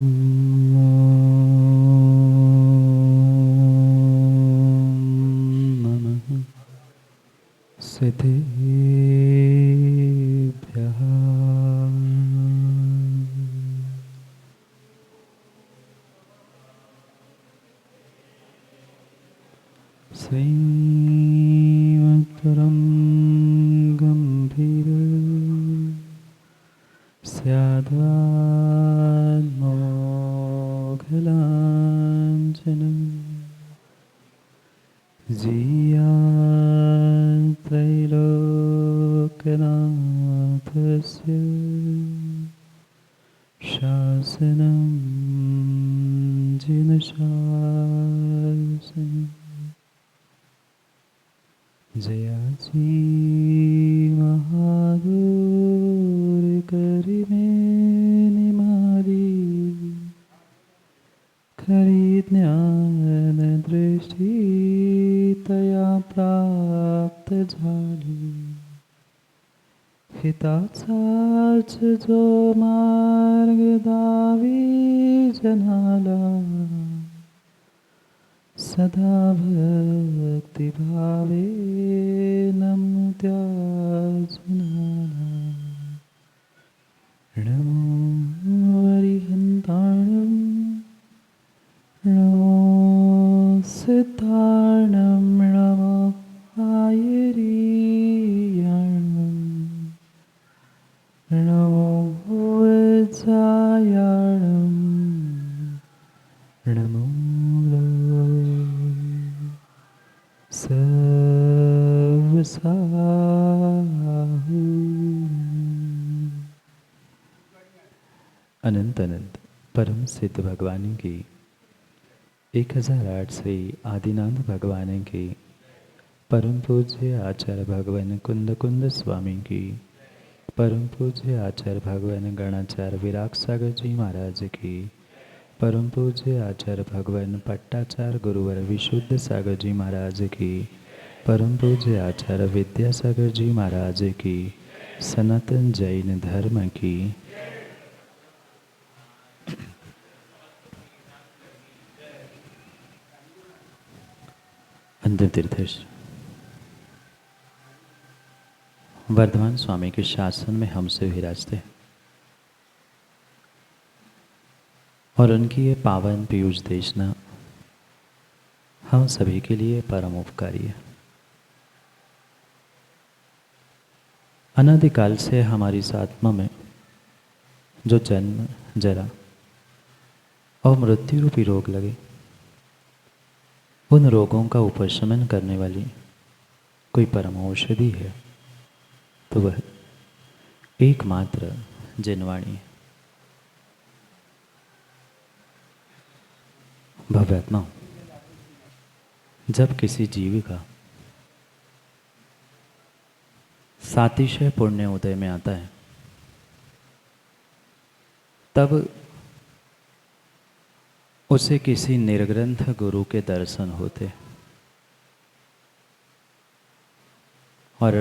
नमः सिद्धेभ्यः। श्रीमत्परं गम्भीर स्याद्वान्मोघलाञ्छनं त्रैलोक्यनाथस्य शासनं जिनशासनं जयाची महादूर करिमेनि मारी खरी ज्ञान दृष्टी तया प्राप्त झाली। हिताचाच जो मार्ग दावी जनाला सदा भक्तिभावे नमत्या जुनाला। नमो हरिहन्ताणं नमो सिद्धार्णं नमो आयरीयाणं नमो वज्रायाणं नमो सर्वसाहु। अनंत अनंत परम सिद्ध भगवान की 1008 श्री आदिनाथ भगवान की परम पूज्य आचार्य भगवान कुंद कुंद स्वामी की परम पूज्य आचार्य भगवान गणाचार्य विराग सागर जी महाराज की परम पूज्य आचार्य भगवान पट्टाचार्य गुरुवर विशुद्ध सागर जी महाराज की परम पूज्य आचार्य विद्यासागर जी महाराज की सनातन जैन धर्म की अंतिम तीर्थेश वर्धमान स्वामी के शासन में हमसे विराजते हैं और उनकी ये पावन पीयूष देशना हम सभी के लिए परम उपकारी है। अनादिकाल से हमारी इस आत्मा में जो जन्म जरा और मृत्यु रूपी रोग लगे, उन रोगों का उपशमन करने वाली कोई परम औषधि है तो वह एकमात्र जिनवाणी है। भव्यात्मा, जब किसी जीव का सातिशय पुण्य उदय में आता है तब उसे किसी निर्ग्रंथ गुरु के दर्शन होते और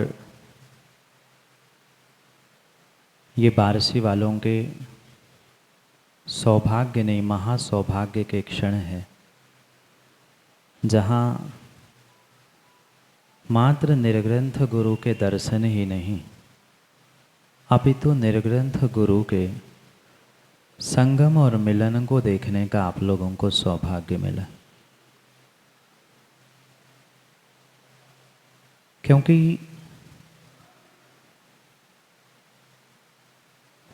ये बारसी वालों के सौभाग्य नहीं महासौभाग्य के क्षण है जहाँ मात्र निर्ग्रंथ गुरु के दर्शन ही नहीं अपितु निर्ग्रंथ गुरु के संगम और मिलन को देखने का आप लोगों को सौभाग्य मिला। क्योंकि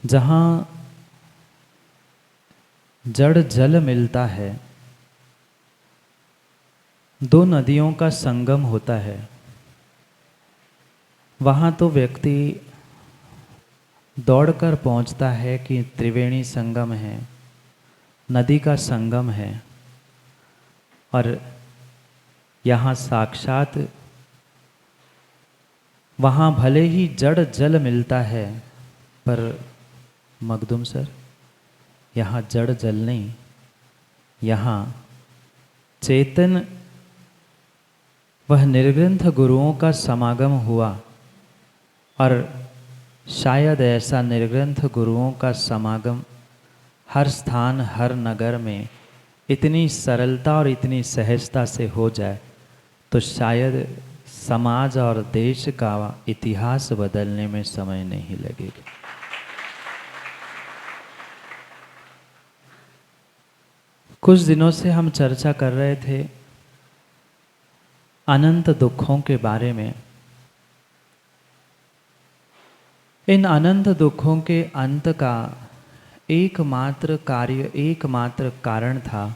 जहाँ जड़ जल मिलता है, दो नदियों का संगम होता है, वहाँ तो व्यक्ति दौड़कर पहुँचता है कि त्रिवेणी संगम है, नदी का संगम है और यहाँ साक्षात वहाँ भले ही जड़ जल मिलता है पर मखदूम सर यहाँ जड़ जल नहीं, यहाँ चेतन वह निर्ग्रंथ गुरुओं का समागम हुआ और शायद ऐसा निर्ग्रंथ गुरुओं का समागम हर स्थान हर नगर में इतनी सरलता और इतनी सहजता से हो जाए तो शायद समाज और देश का इतिहास बदलने में समय नहीं लगेगा। कुछ दिनों से हम चर्चा कर रहे थे अनंत दुखों के बारे में। इन अनंत दुखों के अंत का एकमात्र कार्य, एकमात्र कारण था,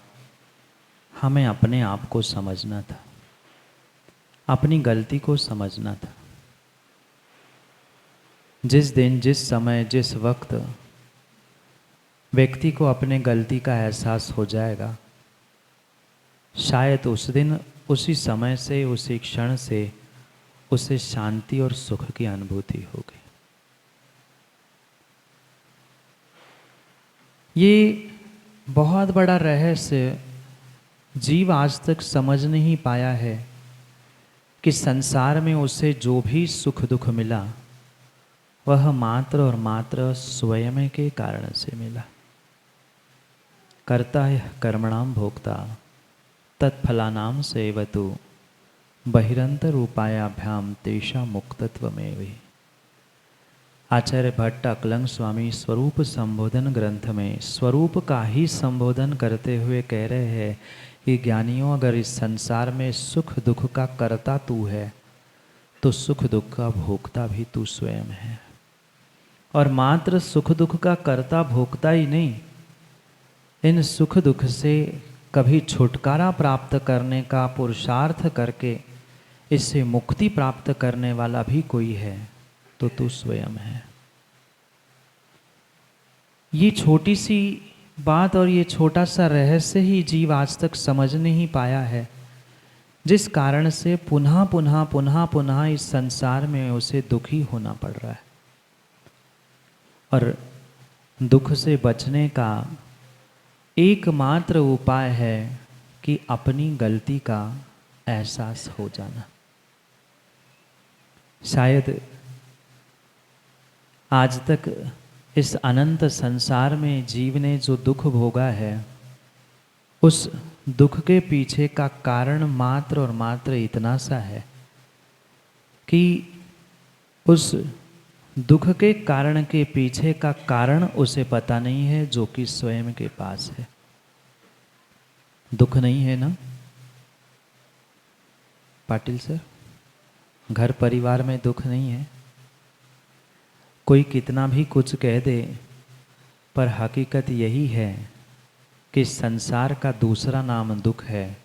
हमें अपने आप को समझना था, अपनी गलती को समझना था। जिस दिन, जिस समय, जिस वक्त व्यक्ति को अपने गलती का एहसास हो जाएगा, शायद उस दिन, उसी समय से, उसी क्षण से उसे शांति और सुख की अनुभूति होगी। ये बहुत बड़ा रहस्य जीव आज तक समझ नहीं पाया है कि संसार में उसे जो भी सुख दुख मिला वह मात्र और मात्र स्वयं के कारण से मिला। कर्ता है कर्मणाम भोक्ता तत्फलानाम सेवतु बहिरंतर उपायाभ्याम तेषा मुक्तत्वमेव। आचार्य भट्ट अकलंग स्वामी स्वरूप संबोधन ग्रंथ में स्वरूप का ही संबोधन करते हुए कह रहे हैं कि ज्ञानियों, अगर इस संसार में सुख दुख का कर्ता तू है तो सुख दुख का भोक्ता भी तू स्वयं है। और मात्र सुख दुख का कर्ता भोक्ता ही नहीं, इन सुख दुख से कभी छुटकारा प्राप्त करने का पुरुषार्थ करके इससे मुक्ति प्राप्त करने वाला भी कोई है तो तू स्वयं है। ये छोटी सी बात और ये छोटा सा रहस्य ही जीव आज तक समझ नहीं पाया है, जिस कारण से पुनः पुनः पुनः पुनः इस संसार में उसे दुखी होना पड़ रहा है। और दुख से बचने का एकमात्र उपाय है कि अपनी गलती का एहसास हो जाना। शायद आज तक इस अनंत संसार में जीव ने जो दुख भोगा है, उस दुख के पीछे का कारण मात्र और मात्र इतना सा है कि उस दुख के कारण के पीछे का कारण उसे पता नहीं है, जो कि स्वयं के पास है। दुख नहीं है ना पाटिल सर? घर परिवार में दुख नहीं है? कोई कितना भी कुछ कह दे, पर हकीकत यही है कि संसार का दूसरा नाम दुख है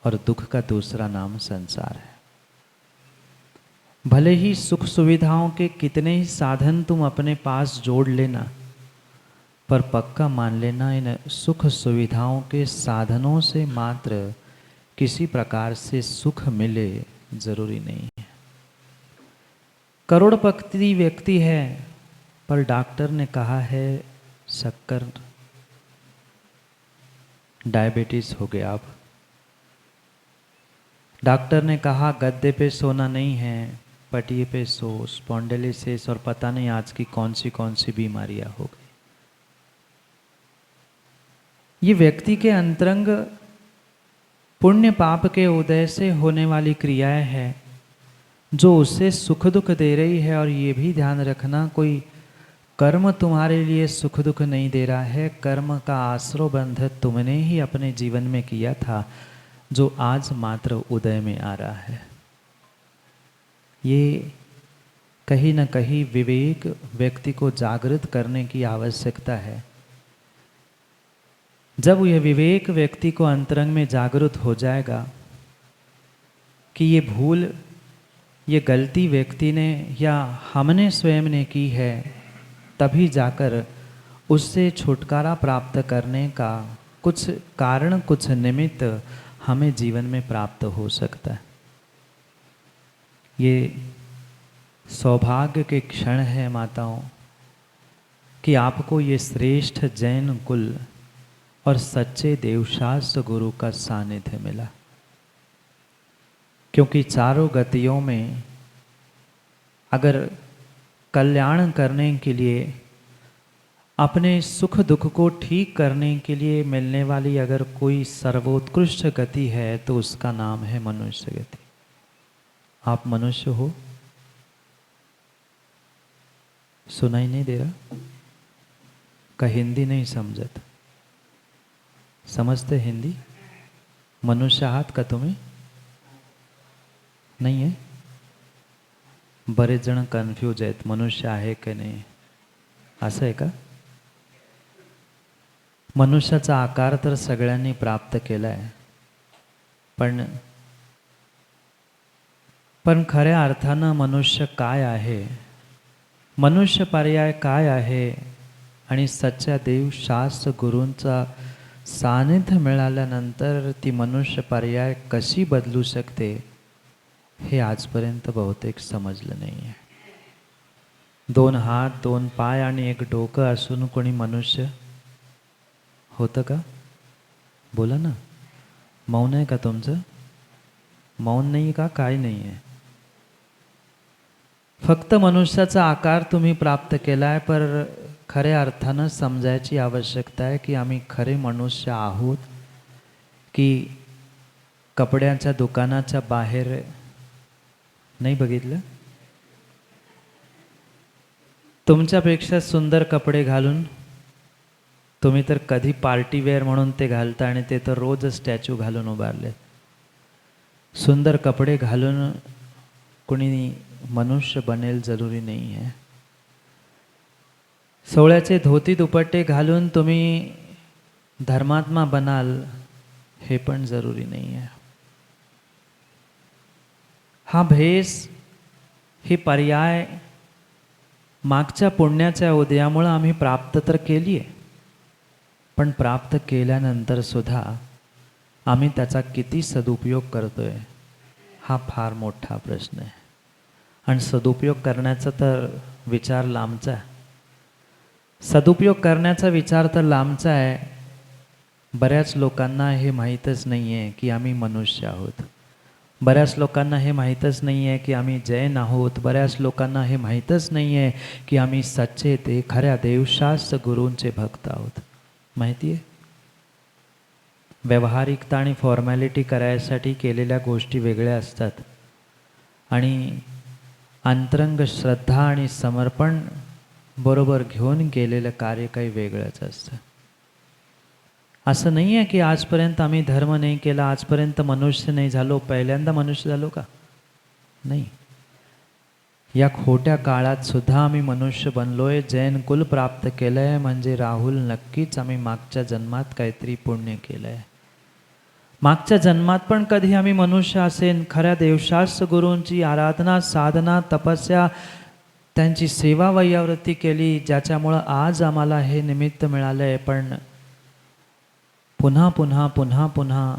और दुख का दूसरा नाम संसार है। भले ही सुख सुविधाओं के कितने ही साधन तुम अपने पास जोड़ लेना, पर पक्का मान लेना इन सुख सुविधाओं के साधनों से मात्र किसी प्रकार से सुख मिले जरूरी नहीं है। करोड़पति व्यक्ति है, पर डॉक्टर ने कहा है शक्कर, डायबिटीज हो गया। अब डॉक्टर ने कहा गद्दे पे सोना नहीं है, पटिए पे सो, स्पॉन्डिलिसिस और पता नहीं आज की कौन सी बीमारियां हो गई। ये व्यक्ति के अंतरंग पुण्य पाप के उदय से होने वाली क्रियाएं हैं जो उसे सुख दुख दे रही है। और ये भी ध्यान रखना, कोई कर्म तुम्हारे लिए सुख दुख नहीं दे रहा है। कर्म का आश्रय बंध तुमने ही अपने जीवन में किया था, जो आज मात्र उदय में आ रहा है। ये कहीं न कहीं विवेक व्यक्ति को जागृत करने की आवश्यकता है। जब यह विवेक व्यक्ति को अंतरंग में जागृत हो जाएगा कि ये भूल, ये गलती व्यक्ति ने या हमने स्वयं ने की है, तभी जाकर उससे छुटकारा प्राप्त करने का कुछ कारण, कुछ निमित्त हमें जीवन में प्राप्त हो सकता है। ये सौभाग्य के क्षण है माताओं कि आपको ये श्रेष्ठ जैन कुल और सच्चे देवशास्त्र गुरु का सानिध्य मिला। क्योंकि चारों गतियों में अगर कल्याण करने के लिए अपने सुख दुख को ठीक करने के लिए मिलने वाली अगर कोई सर्वोत्कृष्ट गति है तो उसका नाम है मनुष्य गति। आप मनुष्य हो? सुनाई नहीं दे रहा? का हिंदी नहीं समझत? समझते हिंदी? मनुष्य आहात का तुम्ही? नाही आहे? बरेच जण कन्फ्यूज आहेत, मनुष्य आहे की नाही, असं आहे का? मनुष्याचा आकार तर सगळ्यांनी प्राप्त केला आहे, पण खऱ्या अर्थानं मनुष्य काय आहे, मनुष्य पर्याय काय आहे, आणि सच्चा देव शास्त्र गुरूंचा सानिध्य मिळाल्यानंतर ती मनुष्य पर्याय कशी बदलू शकते हे आजपर्यंत बहुतेक समजलं नाही आहे. 2 हात, 2 पाय आणि 1 डोकं असून कोणी मनुष्य होतं का? बोला ना. मौन आहे का तुमचं? मौन नाही का? काय नाही आहे? फक्त मनुष्याचा आकार तुम्ही प्राप्त केला आहे, पर खऱ्या अर्थानं समजायची आवश्यकता आहे की आम्ही खरे मनुष्य आहोत की कपड्याच्या दुकानाच्या बाहेर नाही बघितलं? तुमच्यापेक्षा सुंदर कपडे घालून तुम्ही तर कधी पार्टी वेअर म्हणून ते घालता आणि ते तर रोज स्टॅच्यू घालून उभारले. सुंदर कपडे घालून कोणी मनुष्य बनेल जरुरी नाही आहे. सोळ्याचे धोती दुपट्टे घालून तुम्ही धर्मात्मा बनाल हे पण जरुरी नाही आहे. हा भेस, ही पर्याय मागच्या पुण्याच्या उदयामुळे आम्ही प्राप्त तर केली आहे, पण प्राप्त केल्यानंतर सुद्धा आम्ही त्याचा किती सदुपयोग करतोय हा फार मोठा प्रश्न आहे. आणि सदुपयोग करण्याचा तर विचार लांबचा आहे. सदुपयोग करण्याचा विचार तर लांबचा आहे. बऱ्याच लोकांना हे माहीतच नाही आहे की आम्ही मनुष्य आहोत. बऱ्याच लोकांना हे माहीतच नाही आहे की आम्ही जैन आहोत. बऱ्याच लोकांना हे माहीतच नाही आहे की आम्ही सच्चे ते खऱ्या देवशास्त्र गुरूंचे भक्त आहोत. माहिती आहे? व्यावहारिकता आणि फॉर्मॅलिटी करायसाठी केलेल्या गोष्टी वेगळ्या असतात आणि अंतरंग श्रद्धा आणि समर्पण बरोबर घेऊन केलेलं कार्य काही वेगळंच असतं. असं नाही आहे की आजपर्यंत आम्ही धर्म नाही केला, आजपर्यंत मनुष्य नाही झालो, पहिल्यांदा मनुष्य झालो का? नाही. या खोट्या काळात सुद्धा आम्ही मनुष्य बनलोय, जैन कुल प्राप्त केलंय, म्हणजे राहुल नक्कीच आम्ही मागच्या जन्मात काहीतरी पुण्य केलंय. मागच्या जन्मात पण कधी आम्ही मनुष्य असेन, खऱ्या देवशास्त्र गुरूंची आराधना, साधना, तपस्या, त्यांची सेवा वैयावृत्ती केली, ज्याच्यामुळं आज आम्हाला हे निमित्त मिळालंय. पण पुन्हा पुन्हा पुन्हा पुन्हा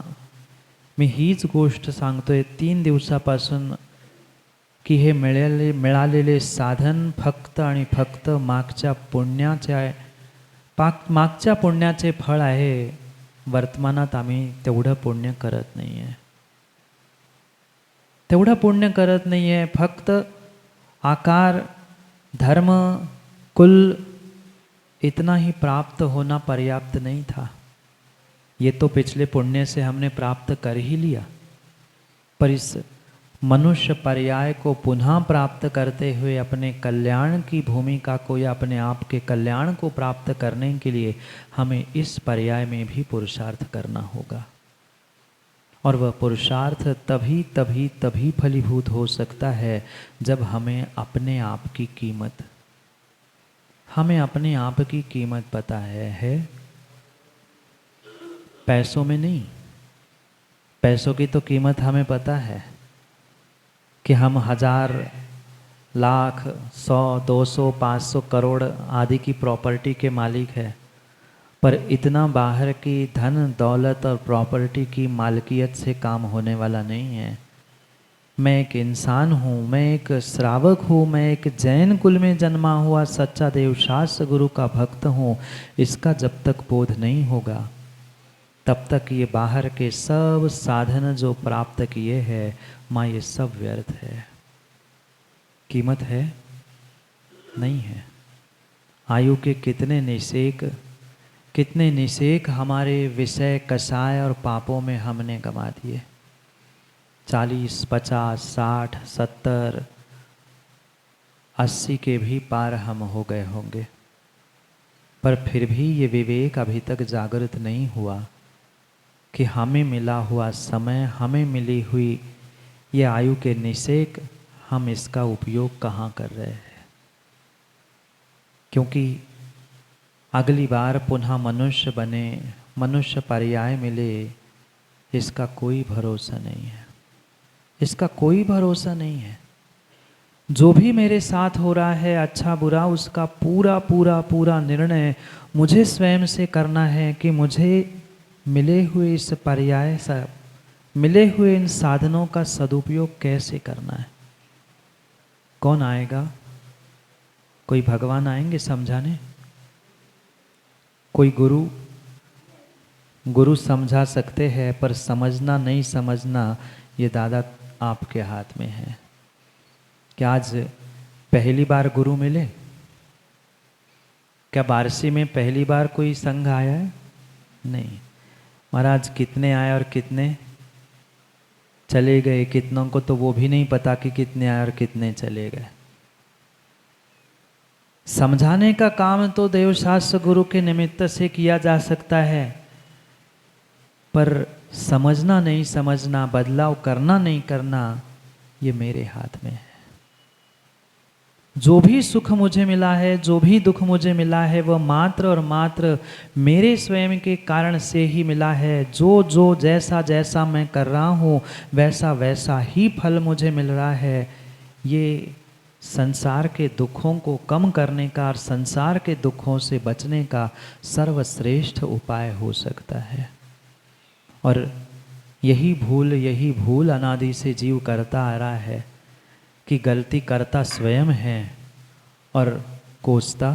मी हीच गोष्ट सांगतोय 3 दिवसापासून की हे मिळालेले साधन फक्त आणि फक्त मागच्या पुण्याचे फळ आहे. वर्तमानात आम्ही तेवढं पुण्य करत नाही आहे. तेवढं पुण्य करत नहीं है. फक्त आकार, धर्म, कुल इतना ही प्राप्त होना पर्याप्त नहीं था. ये तो पिछले पुण्य से हमने प्राप्त कर ही लिया, पर इस मनुष्य पर्याय को पुनः प्राप्त करते हुए अपने कल्याण की भूमिका को या अपने आप के कल्याण को प्राप्त करने के लिए हमें इस पर्याय में भी पुरुषार्थ करना होगा. और वह पुरुषार्थ तभी तभी तभी फलीभूत हो सकता है जब हमें अपने आप की कीमत पता है. पैसों में नहीं. पैसों की तो कीमत हमें पता है कि हम 1000, लाख, 100, 200, 500 करोड़ आदि की प्रॉपर्टी के मालिक है. पर इतना बाहर की धन दौलत और प्रॉपर्टी की मालकियत से काम होने वाला नहीं है. मैं एक इंसान हूँ, मैं एक श्रावक हूँ, मैं एक जैन कुल में जन्मा हुआ सच्चा देवशास्त्र गुरु का भक्त हूँ. इसका जब तक बोध नहीं होगा तब तक ये बाहर के सब साधन जो प्राप्त किए हैं माँ, ये सब व्यर्थ है. कीमत है? नहीं है. आयु के कितने निषेक हमारे विषय कषाय और पापों में हमने गंवा दिए। 40, 50, 60, 70, 80 के भी पार हम हो गए होंगे, पर फिर भी ये विवेक अभी तक जागृत नहीं हुआ कि हमें मिला हुआ समय, हमें मिली हुई ये आयु के निषेक, हम इसका उपयोग कहाँ कर रहे हैं। क्योंकि अगली बार पुनः मनुष्य बने, मनुष्य पर्याय मिले, इसका कोई भरोसा नहीं है, इसका कोई भरोसा नहीं है। जो भी मेरे साथ हो रहा है अच्छा बुरा, उसका पूरा पूरा पूरा निर्णय मुझे स्वयं से करना है कि मुझे मिले हुए इस पर्याय से, मिले हुए इन साधनों का सदुपयोग कैसे करना है। कौन आएगा? कोई भगवान आएंगे समझाने? कोई गुरु समझा सकते हैं, पर समझना नहीं समझना ये दादा आपके हाथ में है। क्या आज पहली बार गुरु मिले? क्या बारसी में पहली बार कोई संघ आया है? नहीं। महाराज कितने आए और कितने चले गए, कितनों को तो वो भी नहीं पता कि कितने आए और कितने चले गए। समझाने का काम तो देवशास्त्र गुरु के निमित्त से किया जा सकता है, पर समझना नहीं समझना, बदलाव करना नहीं करना, ये मेरे हाथ में है। जो भी सुख मुझे मिला है, जो भी दुख मुझे मिला है, वह मात्र और मात्र मेरे स्वयं के कारण से ही मिला है। जो जो जैसा जैसा मैं कर रहा हूँ, वैसा वैसा ही फल मुझे मिल रहा है। ये संसार के दुखों को कम करने का और संसार के दुखों से बचने का सर्वश्रेष्ठ उपाय हो सकता है। और यही भूल अनादि से जीव करता आ रहा है कि गलती करता स्वयं है और कोसता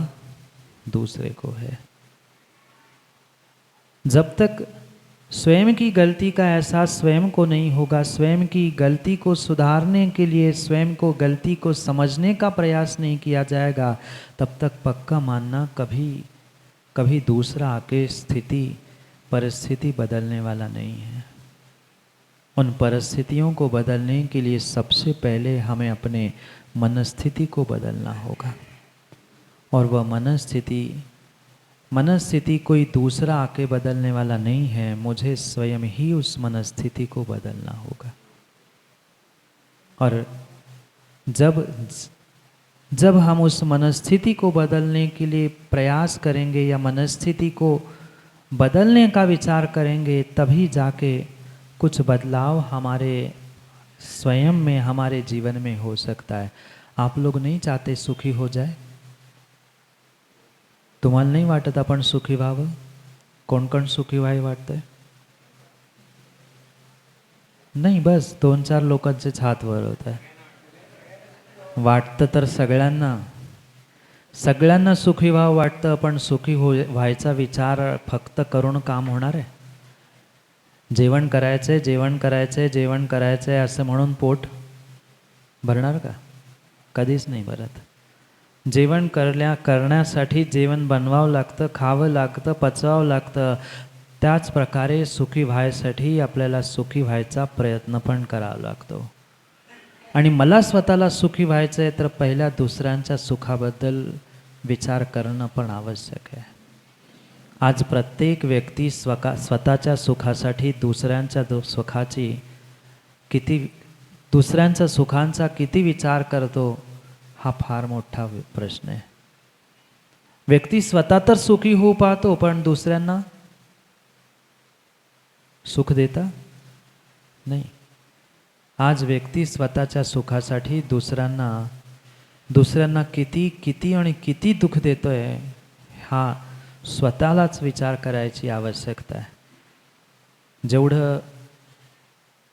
दूसरे को है। जब तक स्वयं की गलती का एहसास स्वयं को नहीं होगा, स्वयं की गलती को सुधारने के लिए स्वयं को गलती को समझने का प्रयास नहीं किया जाएगा, तब तक पक्का मानना कभी दूसरा आके परिस्थिति बदलने वाला नहीं है। उन परिस्थितियों को बदलने के लिए सबसे पहले हमें अपने मनस्थिति को बदलना होगा। और वह मनस्थिति कोई दूसरा आके बदलने वाला नहीं है, मुझे स्वयं ही उस मनस्थिति को बदलना होगा। और जब हम उस मनस्थिति को बदलने के लिए प्रयास करेंगे या मनस्थिति को बदलने का विचार करेंगे, तभी जाके कुछ बदलाव हमारे स्वयं में, हमारे जीवन में हो सकता है। आप लोग नहीं चाहते सुखी हो जाए? तुम्हाला नाही वाटत आपण सुखी व्हावं? कोण कोण सुखी व्हाय वाटतंय? नाही, बस 2-4 लोकांचेच हात वर होत आहे. वाटतं तर सगळ्यांना सुखी व्हावं वाटतं, पण सुखी व्हायचा विचार फक्त करून काम होणार आहे? जेवण करायचंय असं म्हणून पोट भरणार का? कधीच नाही भरत. जेवण करण्यासाठी जेवण बनवावं लागतं, खावं लागतं, पचवावं लागतं. त्याच प्रकारे सुखी व्हायसाठी आपल्याला सुखी व्हायचा प्रयत्न पण करावा लागतो. आणि मला स्वतःला सुखी व्हायचं आहे, तर पहिल्या दुसऱ्यांच्या सुखाबद्दल विचार करणं पण आवश्यक आहे. आज प्रत्येक व्यक्ती स्वतःच्या सुखासाठी दुसऱ्यांच्या सुखांचा किती विचार करतो, हा फार मोठा प्रश्न आहे. व्यक्ती स्वतः तर सुखी होऊ पाहतो, पण दुसऱ्यांना सुख देता नाही. आज व्यक्ती स्वतःच्या सुखासाठी दुसऱ्यांना किती आणि किती दुःख देतोय, हा स्वतःलाच विचार करायची आवश्यकता आहे.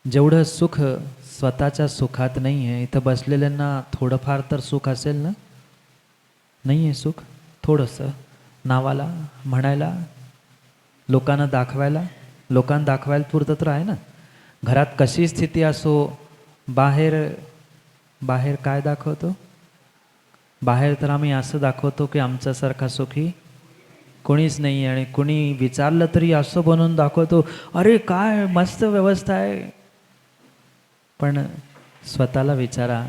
जेवढं सुख स्वतःच्या सुखात नाही आहे, इथं बसलेल्यांना थोडंफार तर सुख असेल ना? नाही आहे सुख? थोडंसं नावाला, म्हणायला, लोकांना दाखवायला पुरतं तर आहे ना. घरात कशी स्थिती असो, बाहेर काय दाखवतो? बाहेर तर आम्ही असं दाखवतो की आमच्यासारखा सुखी कोणीच नाही आहे, आणि कुणी विचारलं तरी असं बनवून दाखवतो, अरे काय मस्त व्यवस्था आहे. पण स्वतःला विचारा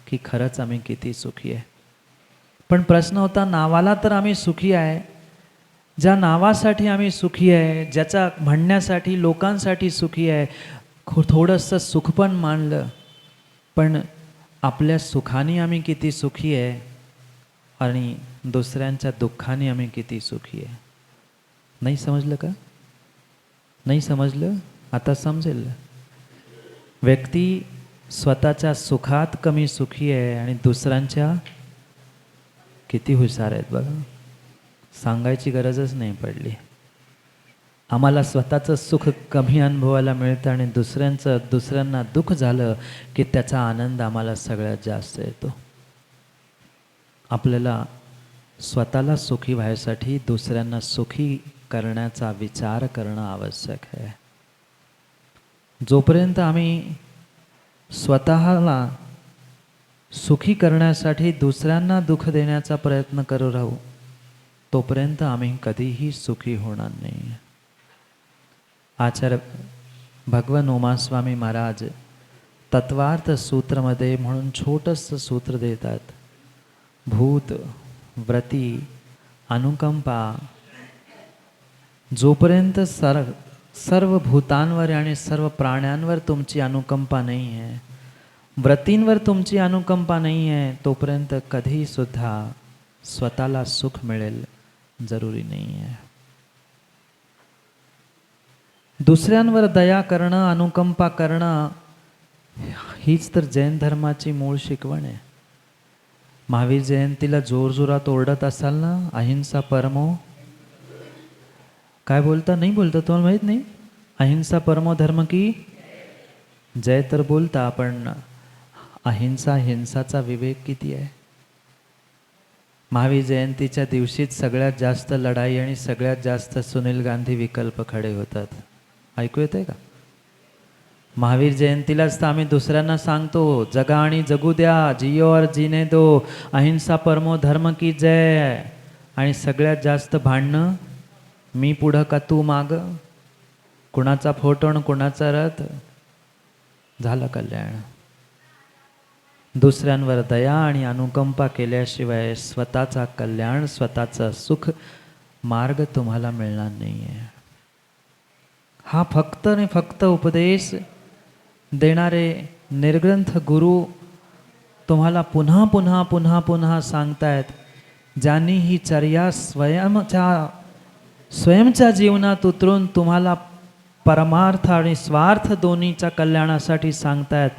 की खरंच आम्ही किती सुखी आहे. पण प्रश्न होता, नावाला तर आम्ही सुखी आहे, ज्या नावासाठी आम्ही सुखी आहे, ज्याच्या म्हणण्यासाठी लोकांसाठी सुखी आहे, थोडंसं सुख पण मानलं, पण आपल्या सुखाने आम्ही किती सुखी आहे आणि दुसऱ्यांच्या दुःखाने आम्ही किती सुखी आहे. नाही समजलं का? नाही समजलं? आता समजेल. व्यक्ती स्वतःच्या सुखात कमी सुखी आहे आणि दुसऱ्यांच्या किती हुशार आहेत बघा. सांगायची गरजच नाही पडली. आम्हाला स्वतःचं सुख कमी अनुभवायला मिळतं आणि दुसऱ्यांना दुःख झालं की त्याचा आनंद आम्हाला सगळ्यात जास्त येतो. आपल्याला स्वतःला सुखी व्हायसाठी दुसऱ्यांना सुखी करण्याचा विचार करणं आवश्यक आहे. जोपर्यंत आम्ही स्वतःला सुखी करण्यासाठी दुसऱ्यांना दुःख देण्याचा प्रयत्न करू राहू, तोपर्यंत आम्ही कधीही सुखी होणार नाही. आचार्य भगवान उमास्वामी महाराज तत्वार्थ सूत्रमध्ये म्हणून छोटंसं सूत्र देतात. भूत, व्रती, अनुकंपा. जोपर्यंत सर्व भूतांवर आणि सर्व प्राण्यांवर तुमची अनुकंपा नाही आहे, व्रतींवर तुमची अनुकंपा नाही आहे, तोपर्यंत कधी सुद्धा स्वतःला सुख मिळेल जरुरी नाही आहे. दुसऱ्यांवर दया करणं, अनुकंपा करणं हीच तर जैन धर्माची मूळ शिकवण आहे. महावीर जयंतीला जोरजोरात ओरडत असाल ना, अहिंसा परमो, काय बोलता? नाही बोलता? तुम्हाला माहीत नाही? अहिंसा परमो धर्म की जय तर बोलता, पण अहिंसा हिंसाचा विवेक किती आहे? महावीर जयंतीच्या दिवशीच सगळ्यात जास्त लढाई आणि सगळ्यात जास्त सुनील गांधी विकल्प खडे होतात. ऐकू येतंय का? महावीर जयंतीलाच तर आम्ही दुसऱ्यांना सांगतो, जगा आणि जगू द्या, जियो और जीने दो, अहिंसा परमो धर्म की जय. आणि सगळ्यात जास्त भांडणं, मी पुढं का तू माग, कुणाचा फोटो आणि कुणाचा रथ. झालं कल्याण. दुसऱ्यांवर दया आणि अनुकंपा केल्याशिवाय स्वतःचा कल्याण, स्वतःचं सुख मार्ग तुम्हाला मिळणार नाही आहे. हा फक्त आणि फक्त उपदेश देणारे निर्ग्रंथ गुरु तुम्हाला पुन्हा पुन्हा पुन्हा पुन्हा सांगतायत. ज्यांनी ही चर्या स्वयंच्या जीवनात उतरून तुम्हाला परमार्थ आणि स्वार्थ दोन्हीच्या कल्याणासाठी सांगतायत.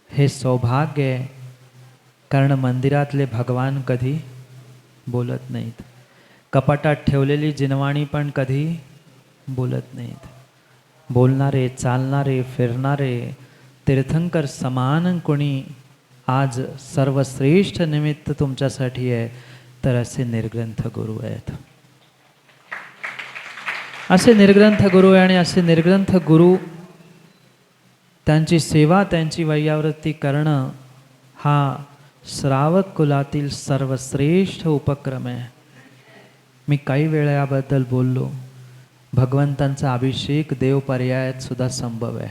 हे सौभाग्य आहे, कारण मंदिरातले भगवान कधी बोलत नाहीत. कपाटात ठेवलेली जिनवाणी पण कधी बोलत नाहीत. बोलणारे, चालणारे, फिरणारे तीर्थंकर समान कोणी आज सर्वश्रेष्ठ निमित्त तुमच्यासाठी आहे, तर असे निर्ग्रंथ गुरु आहेत. असे निर्ग्रंथ गुरु आहे आणि असे निर्ग्रंथ गुरु त्यांची सेवा, त्यांची वैयावृत्ती करणं हा श्रावक कुलातील सर्वश्रेष्ठ उपक्रम आहे. मी काही वेळा याबद्दल बोललो. भगवंतांचा अभिषेक देव पर्यायत सुद्धा संभव है.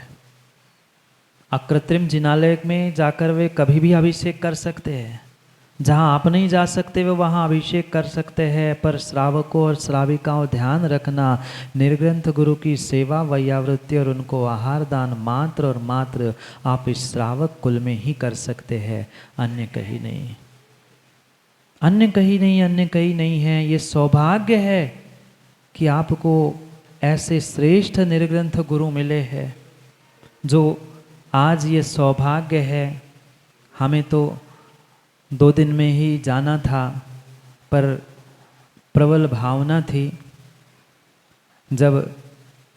अकृत्रिम जिनालय में जाकर वे कभी भी अभिषेक कर सकते हैं. जहाँ आप नहीं जा सकते वे वहाँ अभिषेक कर सकते हैं. पर श्रावकों और श्राविकाओं ध्यान रखना, निर्ग्रंथ गुरु की सेवा, वैयावृत्ति और उनको आहार दान मात्र और मात्र आप इस श्रावक कुल में ही कर सकते हैं, अन्य कहीं नहीं. अन्य कहीं नहीं, अन्य कहीं नहीं है. ये सौभाग्य है कि आपको ऐसे श्रेष्ठ निर्ग्रंथ गुरु मिले हैं. जो आज ये सौभाग्य है, हमें तो 2 दिन में ही जाना था, पर प्रबल भावना थी. जब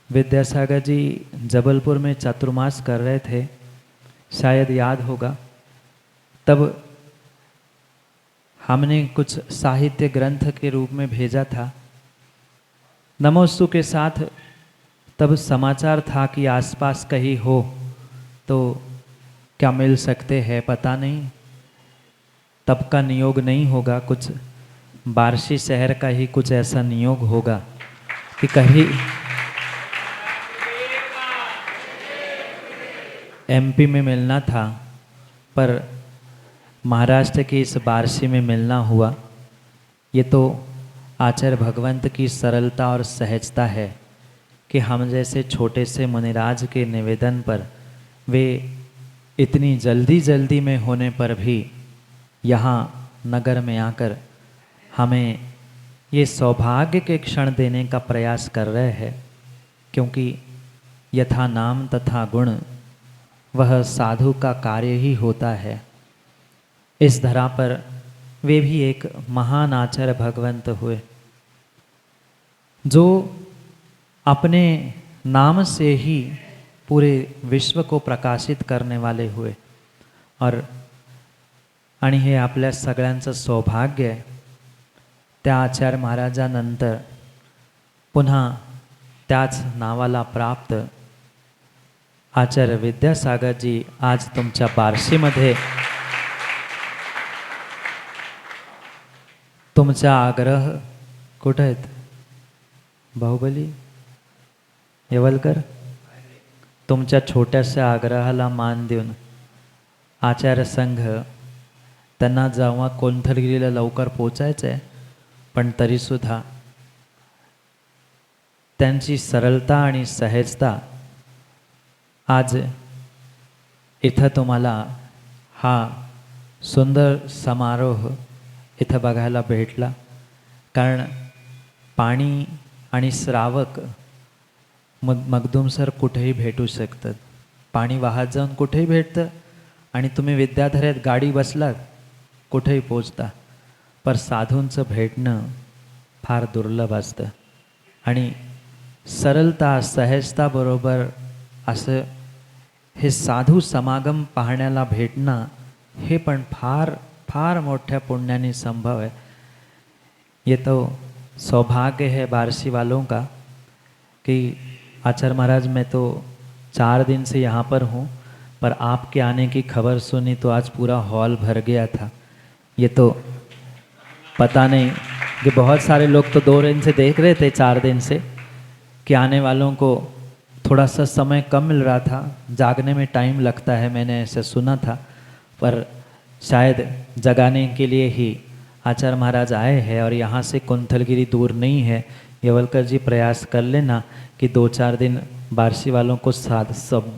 विद्यासागर जी जबलपुर में चातुर्मास कर रहे थे, शायद याद होगा, तब हमने कुछ साहित्य ग्रंथ के रूप में भेजा था. नमोस्तु के साथ तब समाचार था कि आसपास कहीं हो तो क्या मिल सकते हैं पता नहीं. तब का नियोग नहीं होगा, कुछ बार्शी शहर का ही कुछ ऐसा नियोग होगा कि कहीं एमपी में मिलना था पर महाराष्ट्र की इस बार्शी में मिलना हुआ। ये तो आचार्य भगवंत की सरलता और सहजता है कि हम जैसे छोटे से मुनिराज के निवेदन पर वे इतनी जल्दी जल्दी में होने पर भी यहाँ नगर में आकर हमें ये सौभाग्य के क्षण देने का प्रयास कर रहे हैं, क्योंकि यथा नाम तथा गुण वह साधु का कार्य ही होता है। इस धरा पर वे भी एक महान आचार्य भगवंत हुए जो अपने नाम से ही पूरे विश्व को प्रकाशित करने वाले हुए। आणि हे आपल्या सगळ्यांचं सौभाग्य आहे, त्या आचार्य महाराजानंतर पुन्हा त्याच नावाला प्राप्त आचार्य विद्यासागरजी आज तुमच्या बार्शीमध्ये तुमचा आग्रह कुठे आहेत? बाहुबली येवलकर तुमच्या छोट्याशा आग्रहाला मान देऊन आचार्य संघ त्यांना जेव्हा कोणथलगिरीला लवकर पोचायचं आहे, पण तरीसुद्धा त्यांची सरलता आणि सहजता आज इथं तुम्हाला हा सुंदर समारोह इथं बघायला भेटला। कारण पाणी आणि श्रावक मगदुम सर कुठेही भेटू शकतात, पाणी वाहत जाऊन कुठेही भेटतं आणि तुम्ही विद्याधऱ्यात गाडी बसलात कुठेही पोचता, पर साधूंचं भेटणं फार दुर्लभ असतं आणि सरलता सहजता बरोबर असं हे साधू समागम पाहण्याला भेटणं हे पण फार फार मोठ्या पुण्याने संभव है। ये तो सौभाग्य है बार्शी वालों का कि आचार्य महाराज मैं तो 4 दिन से यहाँ पर हूँ, पर आपके आने की खबर सुनी तो आज पूरा हॉल भर गया था। ये तो पता नहीं कि बहुत सारे लोग तो 2 दिन से देख रहे थे 4 दिन से कि आने वालों को थोड़ा सा समय कम मिल रहा था, जागने में टाइम लगता है, मैंने ऐसे सुना था, पर शायद जगाने के लिए ही आचार्य महाराज आए हैं। और यहाँ से कुंथलगिरी दूर नहीं है, येवलकर जी प्रयास कर लेना कि 2-4 दिन बार्शी वालों को साथ सब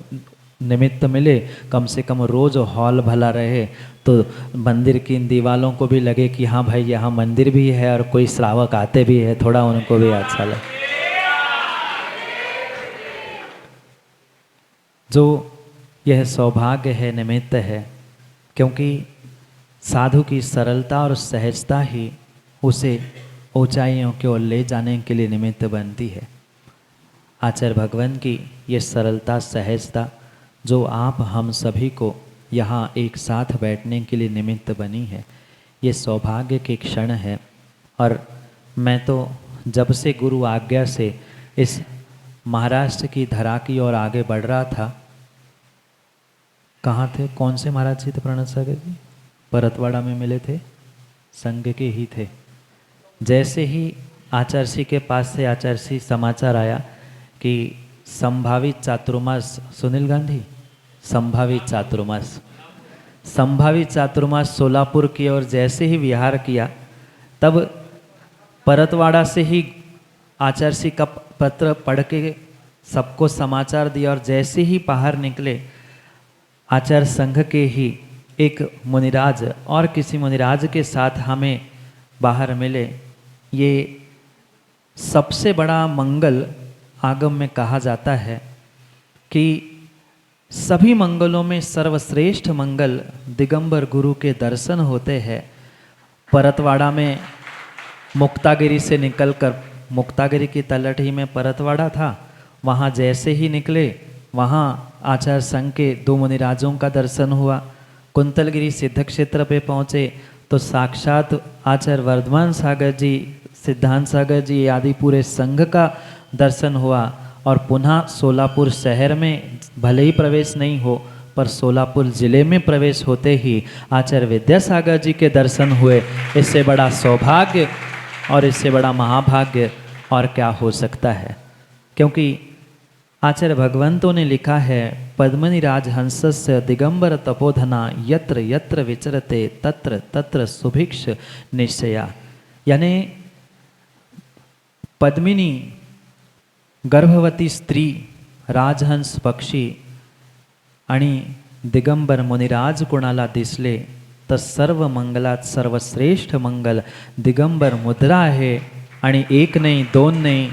निमित्त मिले, कम से कम रोज़ हॉल भला रहे तो मंदिर की दीवारों को भी लगे कि हाँ भाई यहाँ मंदिर भी है और कोई श्रावक आते भी है, थोड़ा उनको भी अच्छा लगे। जो यह सौभाग्य है, निमित्त है, क्योंकि साधु की सरलता और सहजता ही उसे ऊंचाइयों की ओर ले जाने के लिए निमित्त बनती है। आचार्य भगवान की ये सरलता सहजता जो आप हम सभी को यहाँ एक साथ बैठने के लिए निमित्त बनी है, ये सौभाग्य के क्षण है। और मैं तो जब से गुरु आज्ञा से इस महाराष्ट्र की धरा की ओर आगे बढ़ रहा था, कहाँ थे, कौन से महाराज जी थे प्रणत सागर जी? परतवाड़ा में मिले थे, संघ के ही थे। जैसे ही आचार्य श्री के पास से आचार्य श्री समाचार आया कि संभावित चातुर्मास, सुनील गांधी, संभावित चातुर्मास सोलापुर की ओर जैसे ही विहार किया, तब परतवाड़ा से ही आचार्य श्री का पत्र पढ़ के सबको समाचार दिया। और जैसे ही बाहर निकले, आचार्य संघ के ही एक मुनिराज और किसी मुनिराज के साथ हमें बाहर मिले। ये सबसे बड़ा मंगल आगम में कहा जाता है कि सभी मंगलों में सर्वश्रेष्ठ मंगल दिगंबर गुरु के दर्शन होते हैं। परतवाड़ा में मुक्तागिरी से निकलकर, मुक्तागिरी की तलहटी में परतवाड़ा था, वहाँ जैसे ही निकले वहाँ आचार्य संघ के 2 मुनिराजों का दर्शन हुआ। कुंतलगिरी सिद्ध क्षेत्र पे पहुँचे तो साक्षात आचार्य वर्धमान सागर जी, सिद्धांत सागर जी आदि पूरे संघ का दर्शन हुआ। और पुनः सोलापुर शहर में भले ही प्रवेश नहीं हो, पर सोलापुर जिले में प्रवेश होते ही आचार्य विद्यासागर जी के दर्शन हुए। इससे बड़ा सौभाग्य और इससे बड़ा महाभाग्य और क्या हो सकता है। क्योंकि आचार्य भगवंतों ने लिखा है, पद्मनि राजहंसस्य दिगंबर तपोधना यत्र यत्र विचरते तत्र तत्र सुभिक्ष निश्चया। यानी पद्मिनी गर्भवती स्त्री, राजहंस पक्षी आणि दिगंबर मुनिराज कोणाला दिसले तर सर्व मंगलात सर्वश्रेष्ठ मंगल दिगंबर मुद्रा आहे। आणि एक नाही, दोन नाही,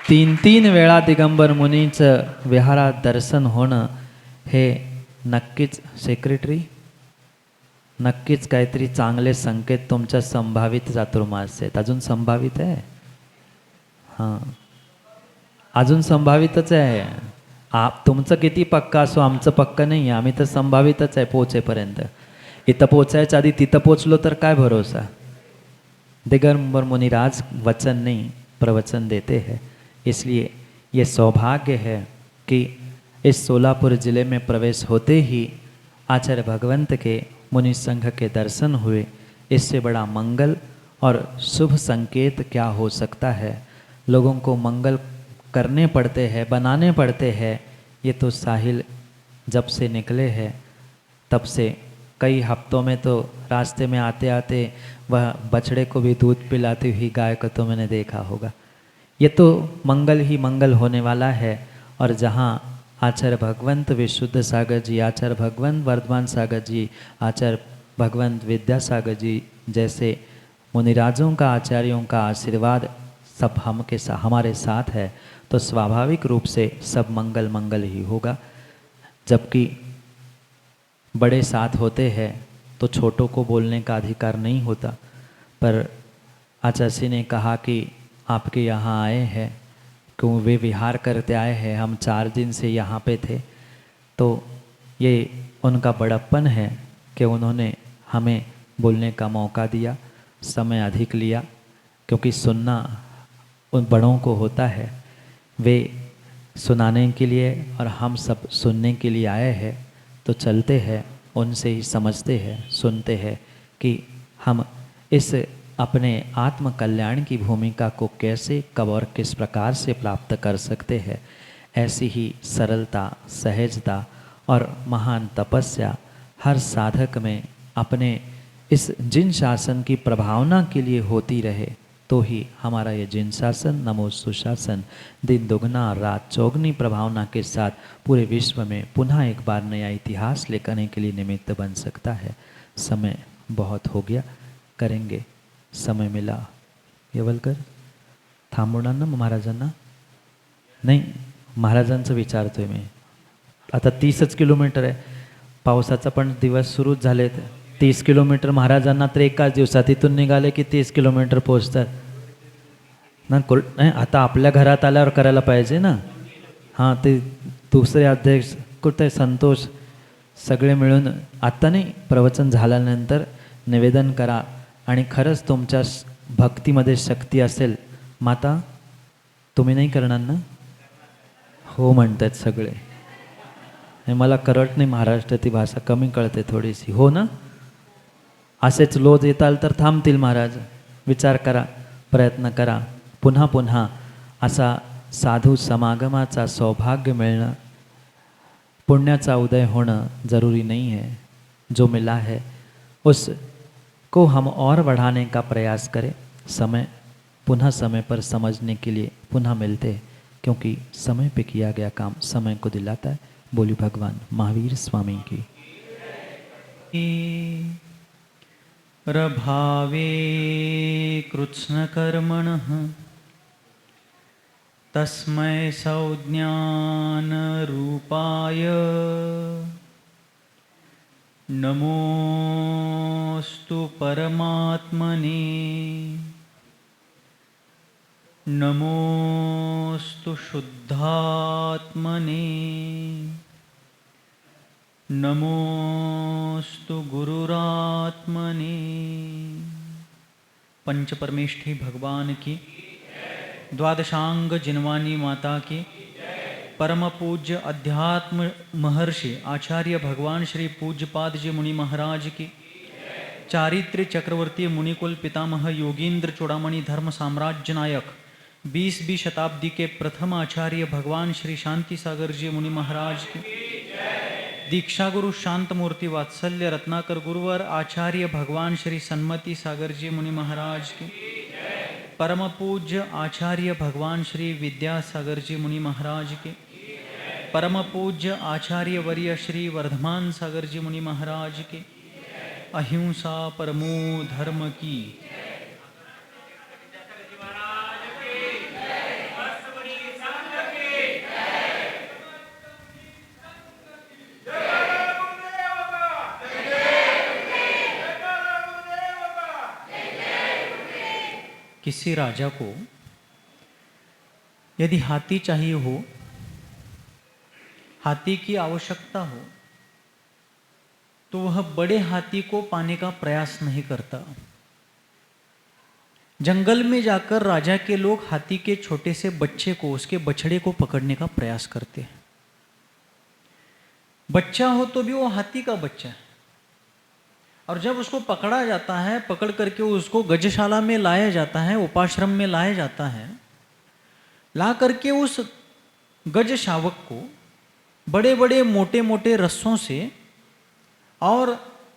तीन तीन वेळा दिगंबर मुनीचं विहारात दर्शन होणं हे नक्कीच सेक्रेटरी, नक्कीच काहीतरी चांगले संकेत तुमच्या संभावित चातुर्मास आहेत। अजून संभावित आहे? हां, अजून संभावितच आहे। तुमचं किती पक्का असो, आमचं पक्का नाही आहे, आम्ही तर संभावितच आहे पोचेपर्यंत। इथं पोचायच्या आधी तिथं पोचलो तर काय भरोसा। दिगंबर मुनिराज वचन नहीं प्रवचन देते हैं, इसलिए ये सौभाग्य है कि इस सोलापुर ज़िले में प्रवेश होते ही आचार्य भगवंत के मुनि संघ के दर्शन हुए। इससे बड़ा मंगल और शुभ संकेत क्या हो सकता है। लोगों को मंगल करने पड़ते हैं, बनाने पड़ते हैं। ये तो साहिल जब से निकले हैं तब से कई हफ्तों में तो रास्ते में आते आते वह बछड़े को भी दूध पिलाती हुई गाय को तो मैंने देखा होगा। ये तो मंगल ही मंगल होने वाला है। और जहाँ आचार्य भगवंत विशुद्ध सागर जी, आचार्य भगवंत वर्धमान सागर जी, आचार्य भगवंत विद्यासागर जी जैसे मुनिराजों का, आचार्यों का आशीर्वाद सब हमारे साथ है, तो स्वाभाविक रूप से सब मंगल मंगल ही होगा। जबकि बड़े साथ होते हैं तो छोटों को बोलने का अधिकार नहीं होता। पर आचार्य जी ने कहा कि आपके यहाँ आए हैं, क्यों वे विहार करते आए हैं, हम 4 दिन से यहाँ पे थे, तो ये उनका बड़प्पन है कि उन्होंने हमें बोलने का मौका दिया, समय अधिक लिया। क्योंकि सुनना उन बड़ों को होता है, वे सुनाने के लिए और हम सब सुनने के लिए आए हैं। तो चलते हैं, उनसे ही समझते हैं, सुनते हैं कि हम इस अपने आत्म कल्याण की भूमिका को कैसे, कब और किस प्रकार से प्राप्त कर सकते हैं। ऐसी ही सरलता, सहजता और महान तपस्या हर साधक में अपने इस जिन शासन की प्रभावना के लिए होती रहे, तो ही हमारा ये जिन शासन नमो सुशासन दिन दुगना और रात चौगनी प्रभावना के साथ पूरे विश्व में पुनः एक बार नया इतिहास लेकर के लिए निमित्त बन सकता है। समय बहुत हो गया, करेंगे समय मिला। येवलकर थांबवणार ना महाराजांना? नाही, महाराजांचं विचारतोय मी। आता 30च किलोमीटर आहे, पावसाचा पण दिवस सुरूच झालेत। 30 किलोमीटर महाराजांना तर एकाच दिवसात इथून निघाले की 30 किलोमीटर पोहोचतात ना। नाही, आता आपल्या घरात आल्यावर करायला पाहिजे ना। हां, ते दुसरे अध्यक्ष कुठे संतोष सगळे मिळून आत्ता नाही, प्रवचन झाल्यानंतर निवेदन करा। आणि खरंच तुमच्या भक्तीमध्ये शक्ती असेल, माता तुम्ही नाही करणार ना? हो म्हणतात सगळे। हे मला कळत नाही, महाराष्ट्राची भाषा कमी कळते थोडीशी। हो ना? असेच लोज येताल तर थांबतील महाराज। विचार करा, प्रयत्न करा। पुन्हा पुन्हा असा साधू समागमाचा सौभाग्य मिळणं, पुण्याचा उदय होणं जरूरी नहीं है। जो मिला है उसको हम और बढ़ाने का प्रयास करें। पुनः समय पर समझने के लिए पुनः मिलते हैं, क्योंकि समय पे किया गया काम समय को दिलाता है। बोली भगवान महावीर स्वामी की। प्रभावे कृत्स्नकर्मणः तस्मै संज्ञानरूपाय नमोस्तु परमात्मने नमोस्तु शुद्धात्मने नमोस्तु गुरुरात्मने। पंचपरमेष्ठी भगवान की, द्वादशांग जिनवानी माता की, परम पूज्य अध्यात्म महर्षि आचार्य भगवान श्री पूज्यपाद जी मुनि महाराज की, चारित्र्य चक्रवर्ती मुनिकुल पितामह योगींद्र चूड़ामणि धर्म साम्राज्य नायक 20वीं शताब्दी के प्रथम आचार्य भगवान श्री शांति सागर जी मुनि महाराज की, दीक्षा गुरु शांत मूर्ति वात्सल्य रत्नाकर गुरुवर आचार्य भगवान श्री सन्मति सागर जी मुनि महाराज की, परम पूज्य आचार्य भगवान श्री विद्यासागर जी मुनि महाराज की, परम पूज्य आचार्य वर्य श्री वर्धमान सागर जी मुनि महाराज की, अहिंसा परमो धर्म की। किसी राजा को यदि हाथी चाहिए हो, हाथी की आवश्यकता हो, तो वह बड़े हाथी को पाने का प्रयास नहीं करता। जंगल में जाकर राजा के लोग हाथी के छोटे से बच्चे को, उसके बछड़े को पकड़ने का प्रयास करते हैं। बच्चा हो तो भी वो हाथी का बच्चा है, और जब उसको पकड़ा जाता है, पकड़ करके उसको गजशाला में लाया जाता है, उपाश्रम में लाया जाता है, ला करके उस गज शावक को बड़े बड़े मोटे मोटे रस्सों से और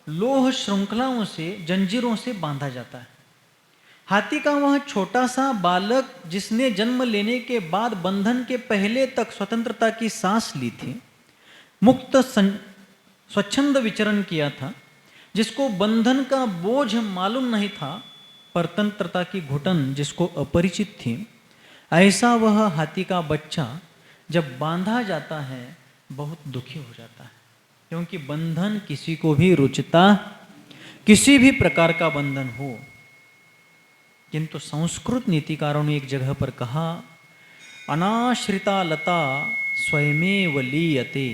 लोह श्रृंखलाओं से, जंजीरों से बांधा जाता है। हाथी का वह छोटा सा बालक जिसने जन्म लेने के बाद बंधन के पहले तक स्वतंत्रता की सांस ली थी, मुक्त स्वच्छंद विचरण किया था, जिसको बंधन का बोझ मालूम नहीं था, परतंत्रता की घुटन जिसको अपरिचित थी, ऐसा वह हाथी का बच्चा जब बांधा जाता है बहुत दुखी हो जाता है, क्योंकि बंधन किसी को भी रुचता, किसी भी प्रकार का बंधन हो। किंतु संस्कृत नीतिकारों ने एक जगह पर कहा, अनाश्रिता लता स्वयमेव लीयते।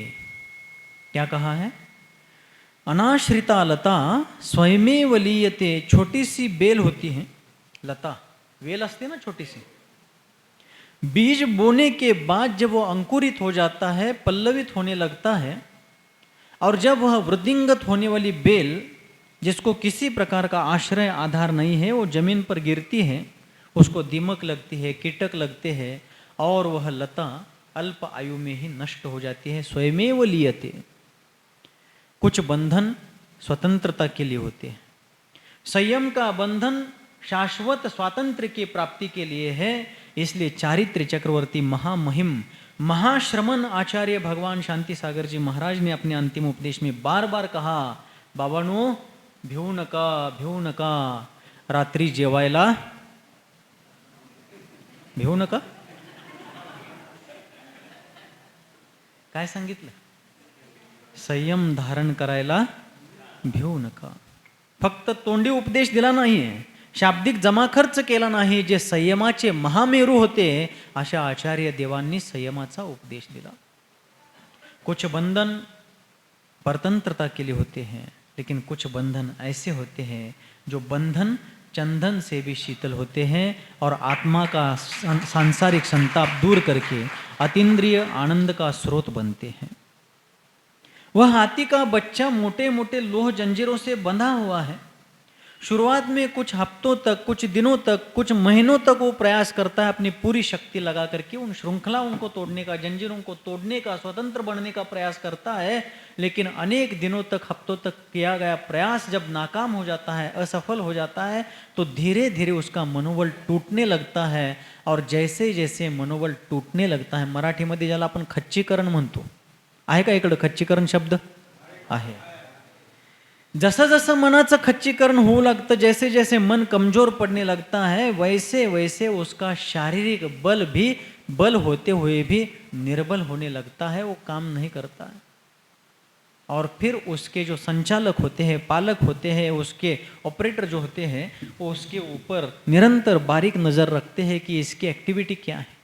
क्या कहा है? अनाश्रिता लता स्वयमेव लीयते। छोटी सी बेल होती है, लता वेल असते ना छोटी सी, बीज बोने के बाद जब वो अंकुरित हो जाता है, पल्लवित होने लगता है, और जब वह वृद्धिंगत होने वाली बेल जिसको किसी प्रकार का आश्रय आधार नहीं है, वो जमीन पर गिरती है, उसको दीमक लगती है, कीटक लगते हैं, और वह लता अल्प आयु में ही नष्ट हो जाती है। स्वयमेव लीयते। कुछ बंधन स्वतंत्रता के लिए होते हैं, संयम का बंधन शाश्वत स्वातंत्र्य की प्राप्ति के लिए है। इसलिए चारित्र्य चक्रवर्ती महामहिम महाश्रमण आचार्य भगवान शांति सागर जी महाराज ने अपने अंतिम उपदेश में बार बार कहा, बाबांनो भिवू नका, रात्री जेवायला भिवू नका. काय सांगितलं? संयम धारण करायला भिवू नका. फक्त तोंडी उपदेश दिला नाहीये, शाब्दिक जमा खर्च केला नाही. जे संयमाचे महामेरू होते अशा आचार्य देवांनी संयमाचा उपदेश दिला. कुछ बंधन परतंत्रता के लिए होते हैं, लेकिन कुछ बंधन ऐसे होते हैं जो बंधन चंदन से भी शीतल होते हैं और आत्मा का सांसारिक संताप दूर करके अतीन्द्रिय आनंद का स्रोत बनते हैं. वह हाथी का बच्चा मोटे मोटे लोह जंजीरों से बंधा हुआ है. शुरुआत में कुछ हफ्तों तक, कुछ दिनों तक, कुछ महीनों तक वो प्रयास करता है अपनी पूरी शक्ति लगा करके उन श्रृंखलाओं को तोड़ने का, जंजीरों को तोड़ने का, स्वतंत्र बनने का प्रयास करता है. लेकिन अनेक दिनों तक, हफ्तों तक किया गया प्रयास जब नाकाम हो जाता है, असफल हो जाता है, तो धीरे धीरे उसका मनोबल टूटने लगता है. और जैसे जैसे मनोबल टूटने लगता है, मराठीमध्ये ज्याला आपण खच्चीकरण म्हणतो, आहे का इकडं खच्चीकरण शब्द आहे. जसं जसं मनाचं खच्चीकरण होऊ लगतं, जैसे जैसे मन कमजोर पड़ने लगता है, वैसे वैसे उसका शारीरिक बल भी बल होते हुए भी निर्बल होने लगता है. वो काम नहीं करता है. और फिर उसके जो संचालक होते हैं, पालक होते हैं, उसके ऑपरेटर जो होते हैं, वो उसके ऊपर निरंतर बारीक नज़र रखते हैं कि इसकी एक्टिविटी क्या है.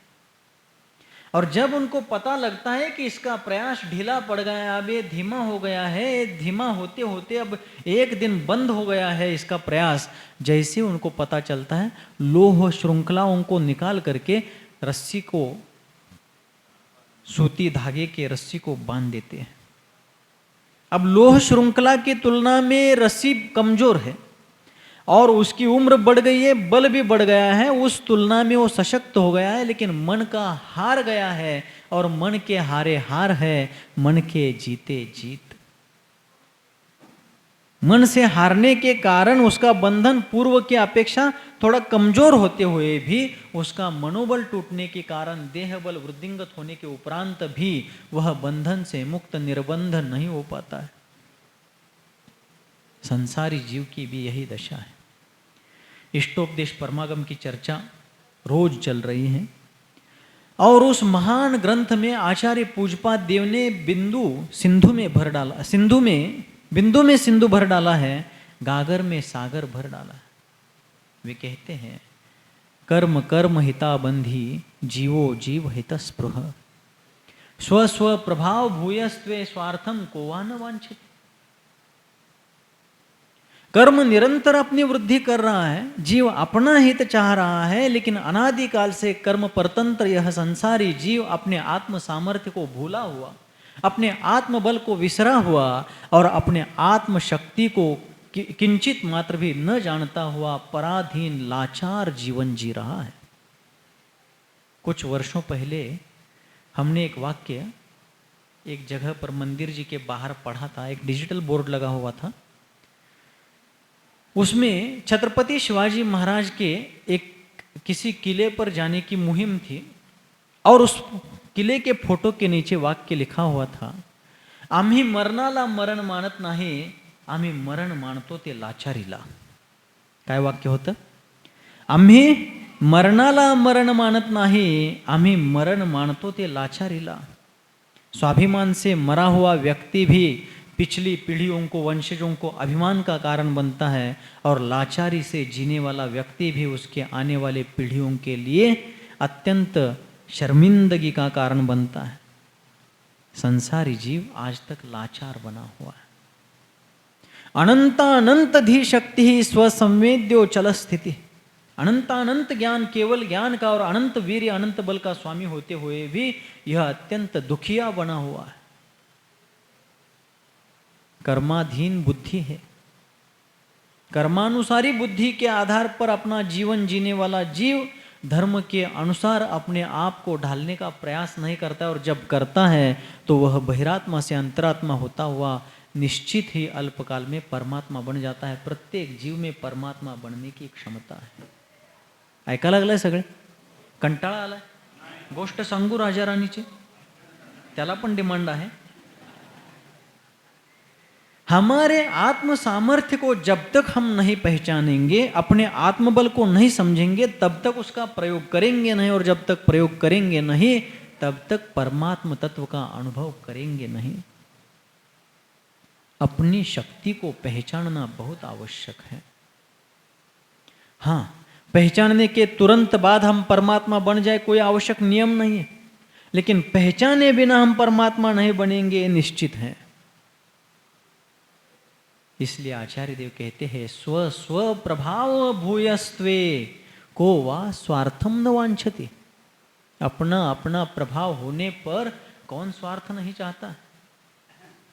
और जब उनको पता लगता है कि इसका प्रयास ढीला पड़ गया, अब ये धीमा हो गया है, धीमा होते होते अब एक दिन बंद हो गया है इसका प्रयास, जैसे उनको पता चलता है, लोह श्रृंखलाओं को निकाल करके रस्सी को सूती धागे के रस्सी को बांध देते हैं। अब लोह श्रृंखला की तुलना में रस्सी कमजोर है और उसकी उम्र बढ़ गई है, बल भी बढ़ गया है, उस तुलना में वो सशक्त हो गया है, लेकिन मन का हार गया है और मन के हारे हार है, मन के जीते जीत। मन से हारने के कारण उसका बंधन पूर्व की अपेक्षा थोड़ा कमजोर होते हुए भी उसका मनोबल टूटने के कारण देह बल वृद्धिंगत होने के उपरांत भी वह बंधन से मुक्त निर्बंध नहीं हो पाता है। संसारी जीव की भी यही दशा है। इष्टोपदेश परमागम की चर्चा रोज चल रही है और उस महान ग्रंथ में आचार्य पूजपाद देव ने बिंदु में सिंधु भर डाला है, गागर में सागर भर डाला है। वे कहते हैं कर्म कर्म हिता बंधी जीवो जीव हित स्पृह स्व स्व प्रभाव भूयस्त्वे स्वार्थम को वा न वांछित। कर्म निरंतर अपनी वृद्धि कर रहा है, जीव अपना हित चाह रहा है, लेकिन अनादिकाल से कर्म परतंत्र यह संसारी जीव अपने आत्म सामर्थ्य को भूला हुआ, अपने आत्मबल को विसरा हुआ और अपने आत्म शक्ति को किंचित मात्र भी न जानता हुआ पराधीन लाचार जीवन जी रहा है। कुछ वर्षों पहले हमने एक वाक्य एक जगह पर मंदिर जी के बाहर पढ़ा था। एक डिजिटल बोर्ड लगा हुआ था, उसमें छत्रपति शिवाजी महाराज के एक किसी किले पर जाने की मुहिम थी और उस किले के फोटो के नीचे वाक्य लिखा हुआ था, आम्ही मरणाला मरण मानत नाही, आम्ही मरण मानतो ते लाचारीला। काय वाक्य होतं? आम्ही मरणाला मरण मानत नाही, आम्ही मरण मानतो ते लाचारीला। स्वाभिमान से मरा हुआ व्यक्ति भी पिछली पीढ़ियों को, वंशजों को अभिमान का कारण बनता है और लाचारी से जीने वाला व्यक्ति भी उसके आने वाले पीढ़ियों के लिए अत्यंत शर्मिंदगी का कारण बनता है। संसारी जीव आज तक लाचार बना हुआ है। अनंतानंत धी शक्ति ही स्वसंवेद्यो चल स्थिति। अनंतानंत ज्ञान, केवल ज्ञान का और अनंत वीर्य अनंत बल का स्वामी होते हुए भी यह अत्यंत दुखिया बना हुआ है। कर्माधीन बुद्धि है। कर्मानुसारी बुद्धि के आधार पर अपना जीवन जीने वाला जीव धर्म के अनुसार अपने आप को ढालने का प्रयास नहीं करता, और जब करता है तो वह बहिरात्मा से अंतरात्मा होता हुआ निश्चित ही अल्पकाल में परमात्मा बन जाता है। प्रत्येक जीव में परमात्मा बनने की क्षमता है। ऐका लागलाय सगळे? कंटाळा आलाय? गोष्ट सांगू राजा राणीची? त्याला पण डिमांड आहे। हमारे आत्म सामर्थ्य को जब तक हम नहीं पहचानेंगे, अपने आत्मबल को नहीं समझेंगे, तब तक उसका प्रयोग करेंगे नहीं, और जब तक प्रयोग करेंगे नहीं तब तक परमात्म तत्व का अनुभव करेंगे नहीं। अपनी शक्ति को पहचानना बहुत आवश्यक है। हाँ, पहचानने के तुरंत बाद हम परमात्मा बन जाए कोई आवश्यक नियम नहीं है, लेकिन पहचाने बिना हम परमात्मा नहीं बनेंगे ये निश्चित है। इसलिए आचार्य देव कहते हैं स्व स्व प्रभाव भूयस्त्वे को वा स्वार्थम न वांछति। अपना अपना प्रभाव होने पर कौन स्वार्थ नहीं चाहता।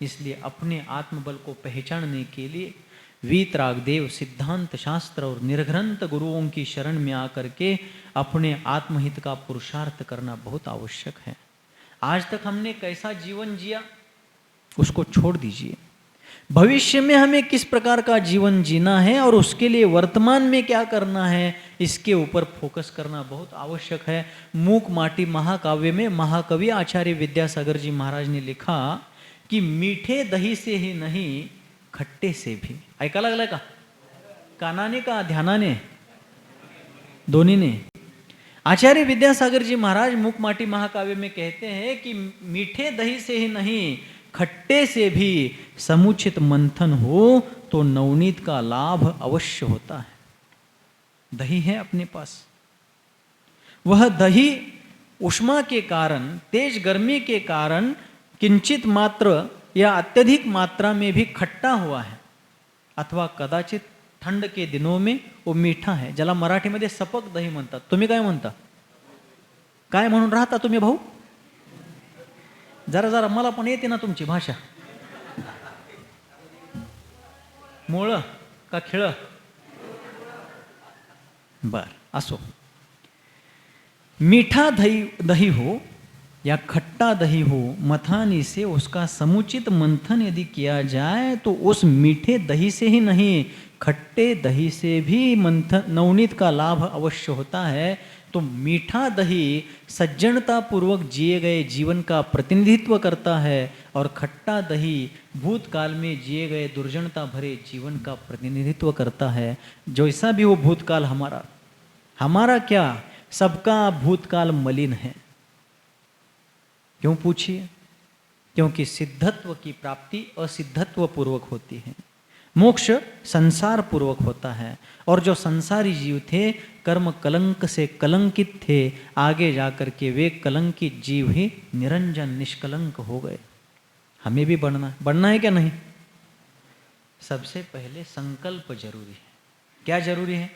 इसलिए अपने आत्मबल को पहचानने के लिए वीतरागदेव सिद्धांत शास्त्र और निर्ग्रंथ गुरुओं की शरण में आकर के अपने आत्महित का पुरुषार्थ करना बहुत आवश्यक है। आज तक हमने कैसा जीवन जिया उसको छोड़ दीजिए। भविष्य में हमें किस प्रकार का जीवन जीना है और उसके लिए वर्तमान में क्या करना है, इसके ऊपर फोकस करना बहुत आवश्यक है। मूक माटी महाकाव्य में महाकवि आचार्य विद्यासागर जी महाराज ने लिखा कि मीठे दही से ही नहीं खट्टे से भी। ऐका लागलाय का? कानाने का ध्यानाने? दोन्ही ने। आचार्य विद्यासागर जी महाराज मूक माटी महाकाव्य में कहते हैं कि मीठे दही से ही नहीं खट्टे से भी समुचित मंथन हो तो नवनीत का लाभ अवश्य होता है। दही है अपने पास, वह दही उष्मा के कारण, तेज गर्मी के कारण किंचित मात्र या अत्यधिक मात्रा में भी खट्टा हुआ है, अथवा कदाचित थंड के दिनों में वो मीठा है, ज्याला मराठीमध्ये सपक दही म्हणतात। तुम्ही काय म्हणता? काय म्हणून राहता तुम्ही भाऊ? जरा जरा मला पण येते ना तुमची भाषा. मोळ का खेळ? बर, असो. मीठा दही हो या खट्टा दही हो, मथानी से उसका समुचित मंथन यदि किया जाए तो उस मीठे दही से ही नहीं, खट्टे दही से भी मंथन नवनीत का लाभ अवश्य होता है. तो मीठा दही सज्जनता पूर्वक जिए गए जीवन का प्रतिनिधित्व करता है और खट्टा दही भूतकाल में जिए गए दुर्जनता भरे जीवन का प्रतिनिधित्व करता है. जैसा भी वो भूतकाल हमारा क्या, सबका भूतकाल मलिन है. क्यों पूछिए? क्योंकि सिद्धत्व की प्राप्ति असिद्धत्व पूर्वक होती है, मोक्ष संसार पूर्वक होता है. और जो संसारी जीव थे, कर्म कलंक से कलंकित थे, आगे जाकर के वे कलंकित जीव ही निरंजन निष्कलंक हो गए. हमें भी बनना है क्या नहीं? सबसे पहले संकल्प जरूरी है. क्या जरूरी है?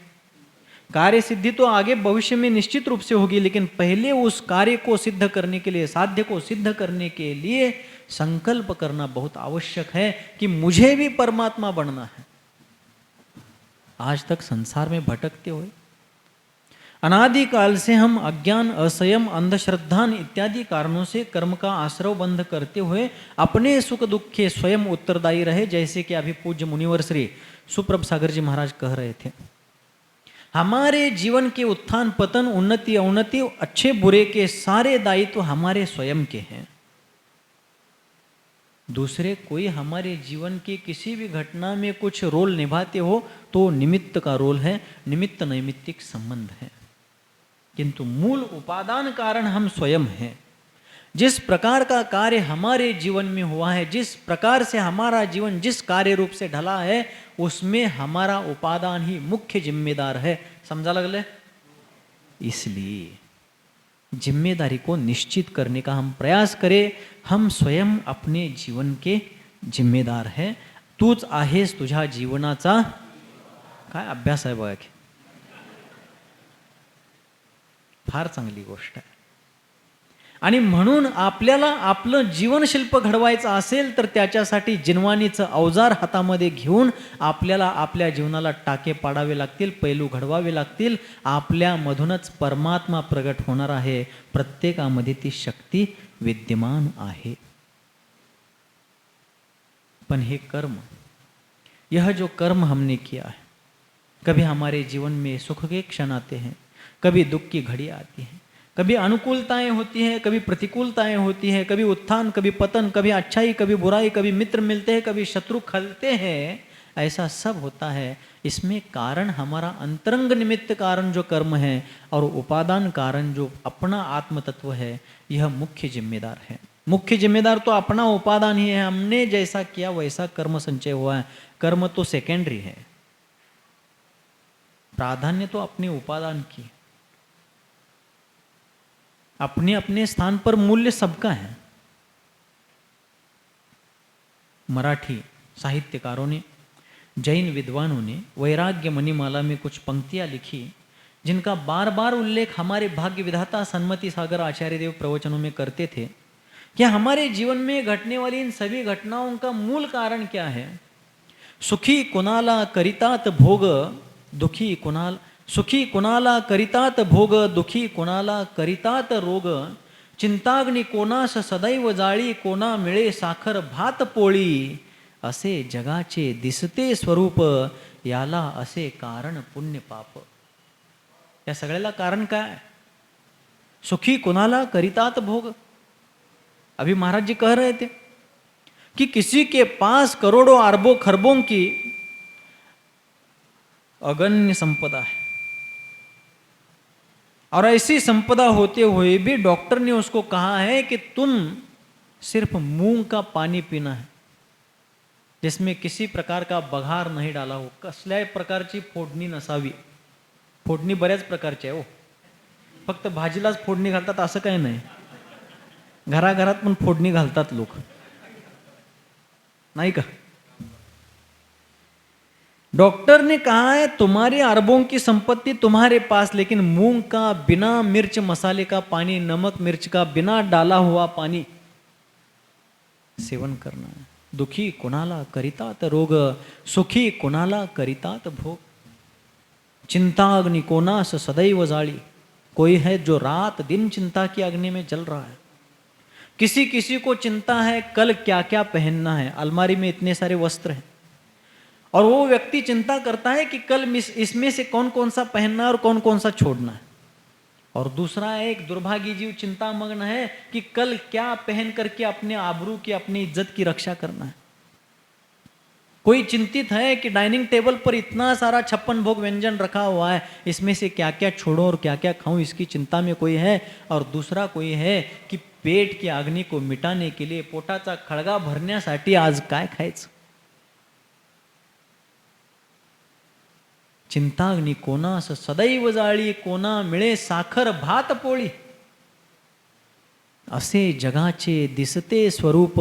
कार्य सिद्धि तो आगे भविष्य में निश्चित रूप से होगी, लेकिन पहले उस कार्य को सिद्ध करने के लिए, साध्य को सिद्ध करने के लिए संकल्प करना बहुत आवश्यक है कि मुझे भी परमात्मा बनना है. आज तक संसार में भटकते हुए अनादिकाल से हम अज्ञान, असंयम, अंधश्रद्धा इत्यादि कारणों से कर्म का आश्रव बंध करते हुए अपने सुख दुख के स्वयं उत्तरदायी रहे. जैसे कि अभी पूज्य मुनिवर श्री सुप्रभ सागर जी महाराज कह रहे थे, हमारे जीवन के उत्थान पतन, उन्नति अवनति, अच्छे बुरे के सारे दायित्व हमारे स्वयं के हैं. दूसरे कोई हमारे जीवन की किसी भी घटना में कुछ रोल निभाते हो तो निमित्त का रोल है, निमित्त नैमित्तिक संबंध है. किंतु मूल उपादान कारण हम स्वयं हैं. जिस प्रकार का कार्य हमारे जीवन में हुआ है, जिस प्रकार से हमारा जीवन जिस कार्य रूप से ढला है, उसमें हमारा उपादान ही मुख्य जिम्मेदार है. समझा लगले? इसलिए जिम्मेदारी को निश्चित करने का हम प्रयास करें. हम स्वयं अपने जीवन के जिम्मेदार है. तूच आहेस तुझ्या जीवनाचा काय अभ्यास आहे बघा की. फार चांगली गोष्ट आहे. आणि म्हणून आपल्याला आपलं जीवनशिल्प घडवायचं असेल तर त्याच्यासाठी जिनवानीचं अवजार हातामध्ये घेऊन आपल्याला आपल्या जीवनाला टाके पाडावे लागतील, पैलू घडवावे लागतील. आपल्यामधूनच परमात्मा प्रगट होणार आहे. प्रत्येकामध्ये ती शक्ती विद्यमान आहे. पण हे कर्म, यह जो कर्म हमने किया है, कभी हमारे जीवन में सुख के क्षण आते हैं, कभी दुख की घड़ी आती है, कभी अनुकूलताएं होती हैं, कभी प्रतिकूलताएं होती हैं, कभी उत्थान, कभी पतन, कभी अच्छाई, कभी बुराई, कभी मित्र मिलते हैं, कभी शत्रु खलते हैं. ऐसा सब होता है. इसमें कारण हमारा अंतरंग निमित्त कारण जो कर्म है और उपादान कारण जो अपना आत्म तत्व है, यह मुख्य जिम्मेदार है. मुख्य जिम्मेदार तो अपना उपादान ही है. हमने जैसा किया वैसा कर्म संचय हुआ है. कर्म तो सेकेंडरी है, प्राधान्य तो अपने उपादान की. अपने अपने स्थान पर मूल्य सबका है. मराठी साहित्यकारों ने, जैन विद्वानों ने वैराग्य मणिमाला में कुछ पंक्तियां लिखी जिनका बार बार उल्लेख हमारे भाग्य विधाता सन्मति सागर आचार्य देव प्रवचनों में करते थे कि हमारे जीवन में घटने वाली इन सभी घटनाओं का मूल कारण क्या है. सुखी कुणाला करितात भोग, दुखी कुणाल सुखी कुणाला करितात भोग, दुखी कुणाला करितात रोग. चिंताग्नी कोणास सदैव जाळी, कोणा मिळे साखर भात पोळी. असे जगाचे दिसते स्वरूप, याला असे कारण पुण्य पाप. या सगळ्याला कारण काय? सुखी कुणाला करितात भोग. अभी महाराज जी कह रहे थे कि किसी के पास करोड़ों अरबों खरबों की अगण्य संपदा है और ऐसी संपदा होते हुए भी डॉक्टर ने उसको कहा है कि तुम सिर्फ मूंग का पानी पीना है, जिसमें किसी प्रकार का बघार नहीं डाला हो, कसल्याही प्रकारची फोडणी नसावी. फोडणी बऱ्याच प्रकारची आहे हो, फक्त भाजीलाच फोडणी घालतात असं काही नाही. घराघरात पण फोडणी घालतात लोक, नहीं का? डॉक्टर ने कहा है तुम्हारे अरबों की संपत्ति तुम्हारे पास, लेकिन मूंग का बिना मिर्च मसाले का पानी, नमक मिर्च का बिना डाला हुआ पानी सेवन करना है। दुखी कोणाला करितात रोग, सुखी कोणाला करितात भोग। चिंता अग्नि कोणास सदैव जाळी, कोई है जो रात दिन चिंता की अग्नि में जल रहा है। किसी किसी को चिंता है कल क्या क्या पहनना है, अलमारी में इतने सारे वस्त्र हैं, और वो व्यक्ति चिंता करता है कि कल इसमें से कौन कौन सा पहनना है और कौन कौन सा छोड़ना है। और दूसरा एक दुर्भागी जीव चिंता मग्न है कि कल क्या पहन करके अपने आबरू की, अपनी इज्जत की रक्षा करना है। कोई चिंतित है कि डाइनिंग टेबल पर इतना सारा 56 भोग व्यंजन रखा हुआ है, इसमें से क्या क्या छोड़ो और क्या क्या खाऊं, इसकी चिंता में कोई है। और दूसरा कोई है कि पेट की अग्नि को मिटाने के लिए, पोटाचा खळगा भरण्यासाठी आज काय खायचं। चिंताग्नी कोणास सदैव जाळी, कोणा मिळे साखर भात पोळी। असे जगाचे दिसते स्वरूप,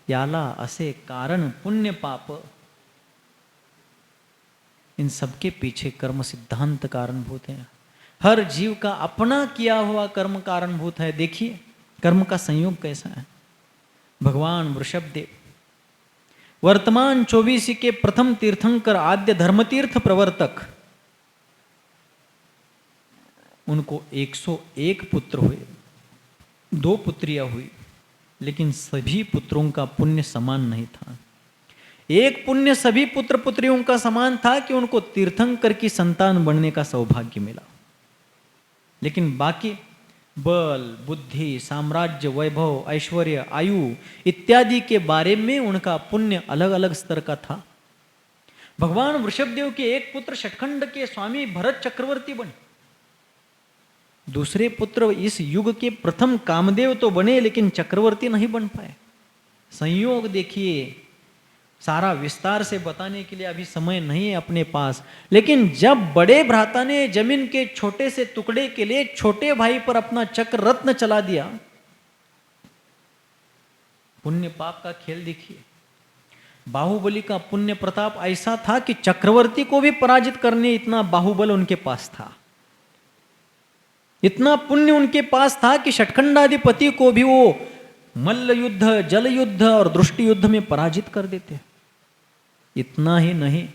याला असे कारण पुण्य पाप। इन सबके पीछे कर्म सिद्धांत कारणभूत है। हर जीव का अपना किया हुआ कर्म कारणभूत है। देखिए कर्म का संयोग कैसा है। भगवान वृषभदेव वर्तमान 24 के प्रथम तीर्थंकर, आद्य धर्मतीर्थ प्रवर्तक, उनको 101 पुत्र हुए, 2 पुत्रियां हुई, लेकिन सभी पुत्रों का पुण्य समान नहीं था। एक पुण्य सभी पुत्र पुत्रियों का समान था कि उनको तीर्थंकर की संतान बनने का सौभाग्य मिला, लेकिन बाकी बल, बुद्धि, साम्राज्य, वैभव, ऐश्वर्य, आयु इत्यादि के बारे में उनका पुण्य अलग अलग स्तर का था। भगवान वृषभदेव के एक पुत्र शतखंड के स्वामी भरत चक्रवर्ती बने। दूसरे पुत्र इस युग के प्रथम कामदेव तो बने, लेकिन चक्रवर्ती नहीं बन पाए। संयोग देखिए, सारा विस्तार से बताने के लिए अभी समय नहीं है अपने पास। लेकिन जब बड़े भ्राता ने जमीन के छोटे से टुकड़े के लिए छोटे भाई पर अपना चक्र रत्न चला दिया, पुण्य पाप का खेल देखिए। बाहुबली का पुण्य प्रताप ऐसा था कि चक्रवर्ती को भी पराजित करने इतना बाहुबल उनके पास था, इतना पुण्य उनके पास था कि षटखंडाधिपति को भी वो मल्ल युद्ध, जल युद्ध और दृष्टि युद्ध में पराजित कर देते। इतना ही नहीं,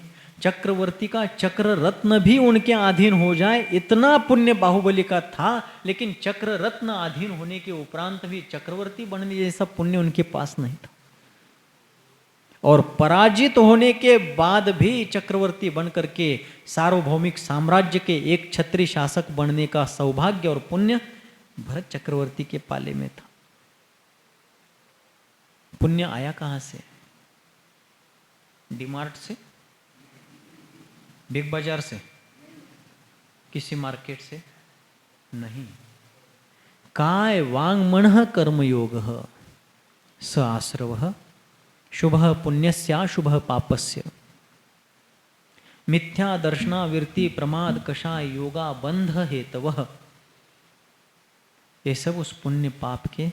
चक्रवर्ती का चक्र रत्न भी उनके अधीन हो जाए, इतना पुण्य बाहुबली का था। लेकिन चक्र रत्न अधीन होने के उपरांत भी चक्रवर्ती बनने जैसा पुण्य उनके पास नहीं था। और पराजित होने के बाद भी चक्रवर्ती बनकर के सार्वभौमिक साम्राज्य के एक छत्री शासक बनने का सौभाग्य और पुण्य भरत चक्रवर्ती के पाले में था। पुण्य आया कहां से? डीमार्ट से, बिग बाजार से, किसी मार्केट से नहीं। काय वाङ्मनः कर्मयोगः स आश्रवः शुभः पुण्यस्याशुभः पापस्य। मिथ्या दर्शनावृत्ति प्रमाद कषाय योगा बंध हेतवः। ये सब उस पुण्य पाप के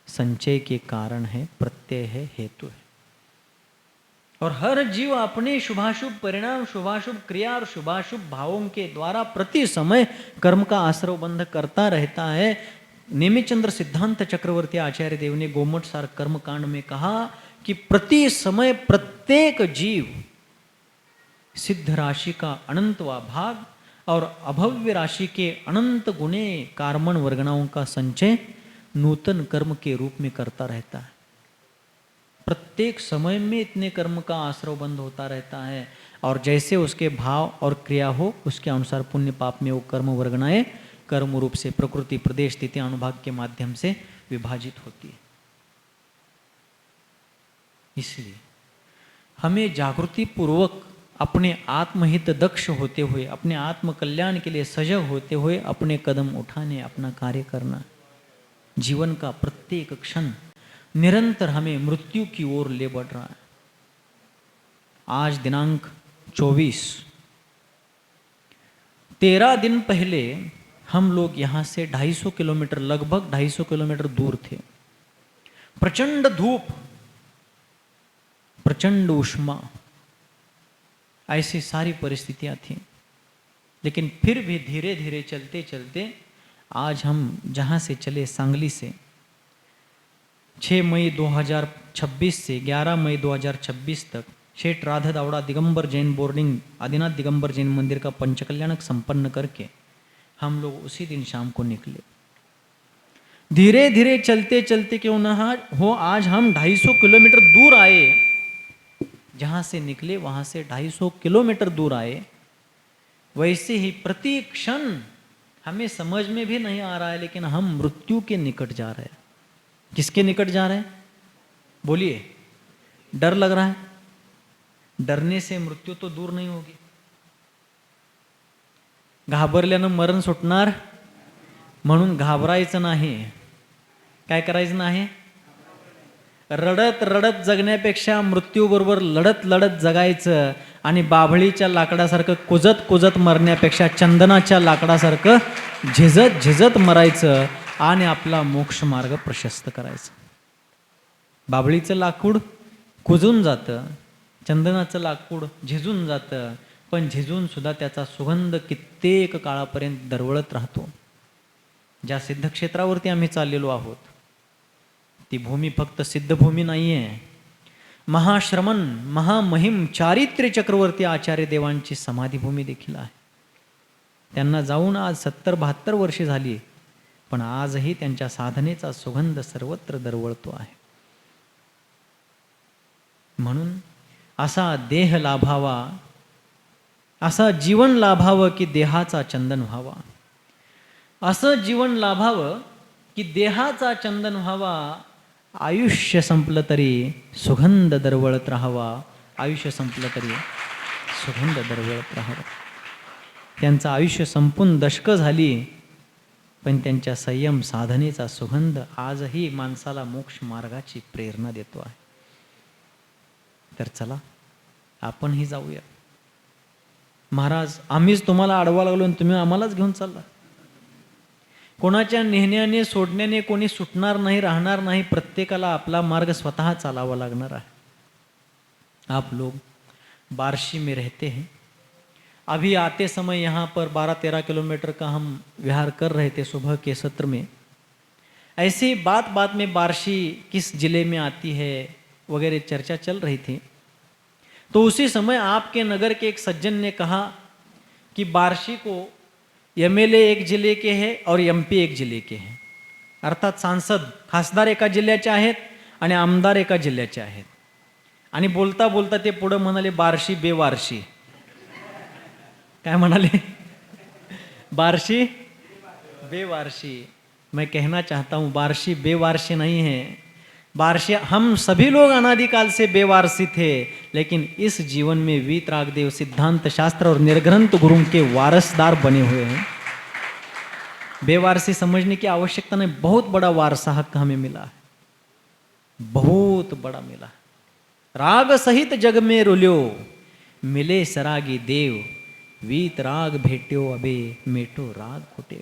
संचय के कारण है, प्रत्यय है, हेतु है। और हर जीव अपने शुभाशुभ परिणाम, शुभाशुभ क्रिया और शुभाशुभ भावों के द्वारा प्रति समय कर्म का आश्रव बंध करता रहता है। नेमिचंद्र सिद्धांत चक्रवर्ती आचार्य देव ने गोमठ सार कर्म कांड में कहा कि प्रति समय प्रत्येक जीव सिद्ध राशि का अनंतवा भाग और अभव्य राशि के अनंत गुणे कार्मण वर्गणाओं का संचय नूतन कर्म के रूप में करता रहता है। प्रत्येक समय में इतने कर्म का आश्रव बंद होता रहता है, और जैसे उसके भाव और क्रिया हो उसके अनुसार पुण्य पाप में वो कर्म वर्गणाएं कर्म रूप से प्रकृति, प्रदेश, स्थिति, अनुभाग के माध्यम से विभाजित होती है। इसलिए हमें जागृति पूर्वक अपने आत्महित दक्ष होते हुए, अपने आत्म कल्याण के लिए सजग होते हुए अपने कदम उठाने, अपना कार्य करना। जीवन का प्रत्येक क्षण निरंतर हमें मृत्यु की ओर ले बढ़ रहा है। आज दिनांक 24, 13 दिन पहले हम लोग यहां से 250 किलोमीटर, लगभग 250 किलोमीटर दूर थे। प्रचंड धूप, प्रचंड उष्मा, ऐसी सारी परिस्थितियां थी। लेकिन फिर भी धीरे धीरे चलते चलते आज हम जहां से चले, सांगली से, 6 मई 2026 से 11 मई 2026 तक शेठ राधा दावड़ा दिगंबर जैन बोर्डिंग आदिनाथ दिगंबर जैन मंदिर का पंचकल्याणक संपन्न करके हम लोग उसी दिन शाम को निकले। धीरे धीरे चलते चलते क्यों ना हो, आज हम 250 किलोमीटर दूर आए। जहाँ से निकले वहाँ से 250 किलोमीटर दूर आए। वैसे ही प्रति क्षण हमें समझ में भी नहीं आ रहा है, लेकिन हम मृत्यु के निकट जा रहे हैं। किसके निकट जा रहे हैं बोलिए? डर लग रहा है? डरने से मृत्यू तो दूर नहीं होगी। घाबरल्यानं मरण सुटणार म्हणून घाबरायचं नाही। काय करायचं नाही? रडत रडत जगण्यापेक्षा मृत्यूबरोबर लढत लढत जगायचं आणि बाभळीच्या लाकडासारखं कुजत कुजत मरण्यापेक्षा चंदनाच्या लाकडासारखं झिजत झिजत मरायचं आणि आपला मोक्ष मार्ग प्रशस्त करायचा। बाभळीचं लाकूड कुजून जातं, चंदनाचं लाकूड झिजून जातं, पण झिजून सुद्धा त्याचा सुगंध कित्येक काळापर्यंत दरवळत राहतो। ज्या सिद्धक्षेत्रावरती आम्ही चाललेलो आहोत ती भूमी फक्त सिद्धभूमी नाही आहे, महाश्रमण महामहिम चारित्र्य चक्रवर्ती आचार्य देवांची समाधीभूमी देखील आहे। त्यांना जाऊन आज 70-72 वर्षे झाली, पण आजही त्यांच्या साधनेचा सुगंध सर्वत्र दरवळतो आहे। म्हणून असा देह लाभावा, असा जीवन लाभावं की देहाचा चंदन व्हावा, असं जीवन लाभावं की देहाचा चंदन व्हावा। आयुष्य संपलं तरी सुगंध दरवळत राहावा, आयुष्य संपलं तरी सुगंध दरवळत राहावा। त्यांचं आयुष्य संपून दशकं झाली, पण त्यांच्या संयम साधनेचा सुगंध आजही माणसाला मोक्ष मार्गाची प्रेरणा देतो आहे। तर चला आपणही जाऊया। महाराज, आम्हीच तुम्हाला अडवा लागलो आणि तुम्ही आम्हालाच घेऊन चालला। कोणाच्या नेहण्याने सोडण्याने कोणी सुटणार नाही, राहणार नाही। प्रत्येकाला आपला मार्ग स्वतः चालावा लागणार आहे। आप लोग बार्शी में रहते हैं, अभी आते समय यहाँ पर 12-13 किलोमीटर का हम विहार कर रहे थे सुबह के सत्र में। ऐसे ही बात बात में बार्शी किस जिले में आती है वगैरह चर्चा चल रही थी। तो उसी समय आपके नगर के एक सज्जन ने कहा कि बार्शी को एमएलए एक जिले के हैं और एमपी एक जिले के हैं, अर्थात सांसद खासदार एका जिल्ह्याचे आहेत आणि आमदार एका जिल्ह्याचे आहेत। आणि बोलता बोलता ते पुढे म्हणाले बार्शी बेवारशी। काय म्हणाले? बार्शी बेवारशी। मैं कहना चाहता हूँ बार्शी बेवारशी नहीं है, बार्शी हम सभी लोग अनादिकाल से बेवारसी थे, लेकिन इस जीवन में वीतरागदेव सिद्धांत शास्त्र और निर्ग्रंथ गुरुओं के वारसदार बने हुए हैं। बेवारसी समझने की आवश्यकता नहीं, बहुत बड़ा वारसा हक हमें मिला है, बहुत बड़ा मिला है। राग सहित जग में रुल्यो, मिले सरागी देव, वीतराग भेट्यो अबे, मेटो राग कुटे।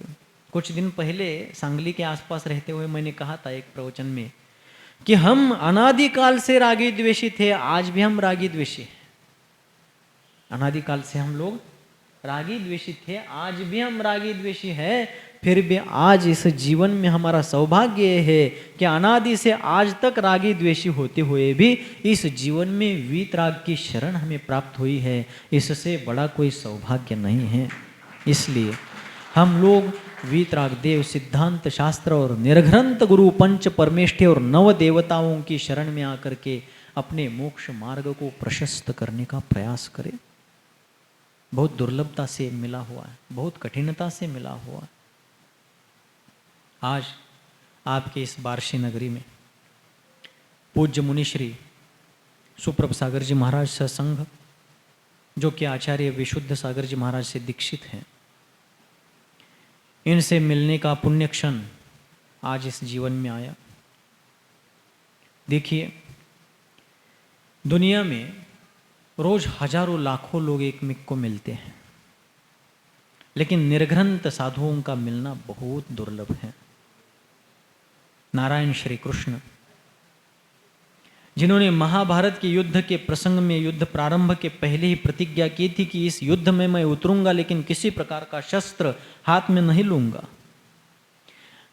कुछ दिन पहले सांगली के आसपास रहते हुए मैंने कहा था एक प्रवचन में कि हम अनादिकाल से रागी द्वेषी थे, आज भी हम रागी द्वेषी हैं। अनादिकाल से हम लोग रागी द्वेषी थे, आज भी हम रागी द्वेषी हैं। फिर भी आज इस जीवन में हमारा सौभाग्य है कि अनादि से आज तक रागी द्वेषी होते हुए भी इस जीवन में वीतराग की शरण हमें प्राप्त हुई है। इससे बड़ा कोई सौभाग्य नहीं है। इसलिए हम लोग वीतराग देव सिद्धांत शास्त्र और निर्ग्रंथ गुरु पंच परमेष्ठि और नव देवताओं की शरण में आकर के अपने मोक्ष मार्ग को प्रशस्त करने का प्रयास करें। बहुत दुर्लभता से मिला हुआ है, बहुत कठिनता से मिला हुआ है। आज आपके इस बार्शी नगरी में पूज्य मुनिश्री सुप्रभ सागर जी महाराज सत्संग, जो कि आचार्य विशुद्ध सागर जी महाराज से दीक्षित हैं, इनसे मिलने का पुण्य क्षण आज इस जीवन में आया। देखिए, दुनिया में रोज हजारों लाखों लोग एकमेक को मिलते हैं, लेकिन निर्ग्रंथ साधुओं का मिलना बहुत दुर्लभ है। नारायण श्री कृष्ण, जिन्होंने महाभारत के युद्ध के प्रसंग में युद्ध प्रारंभ के पहले ही प्रतिज्ञा की थी कि इस युद्ध में मैं उतरूंगा, लेकिन किसी प्रकार का शस्त्र हाथ में नहीं लूंगा।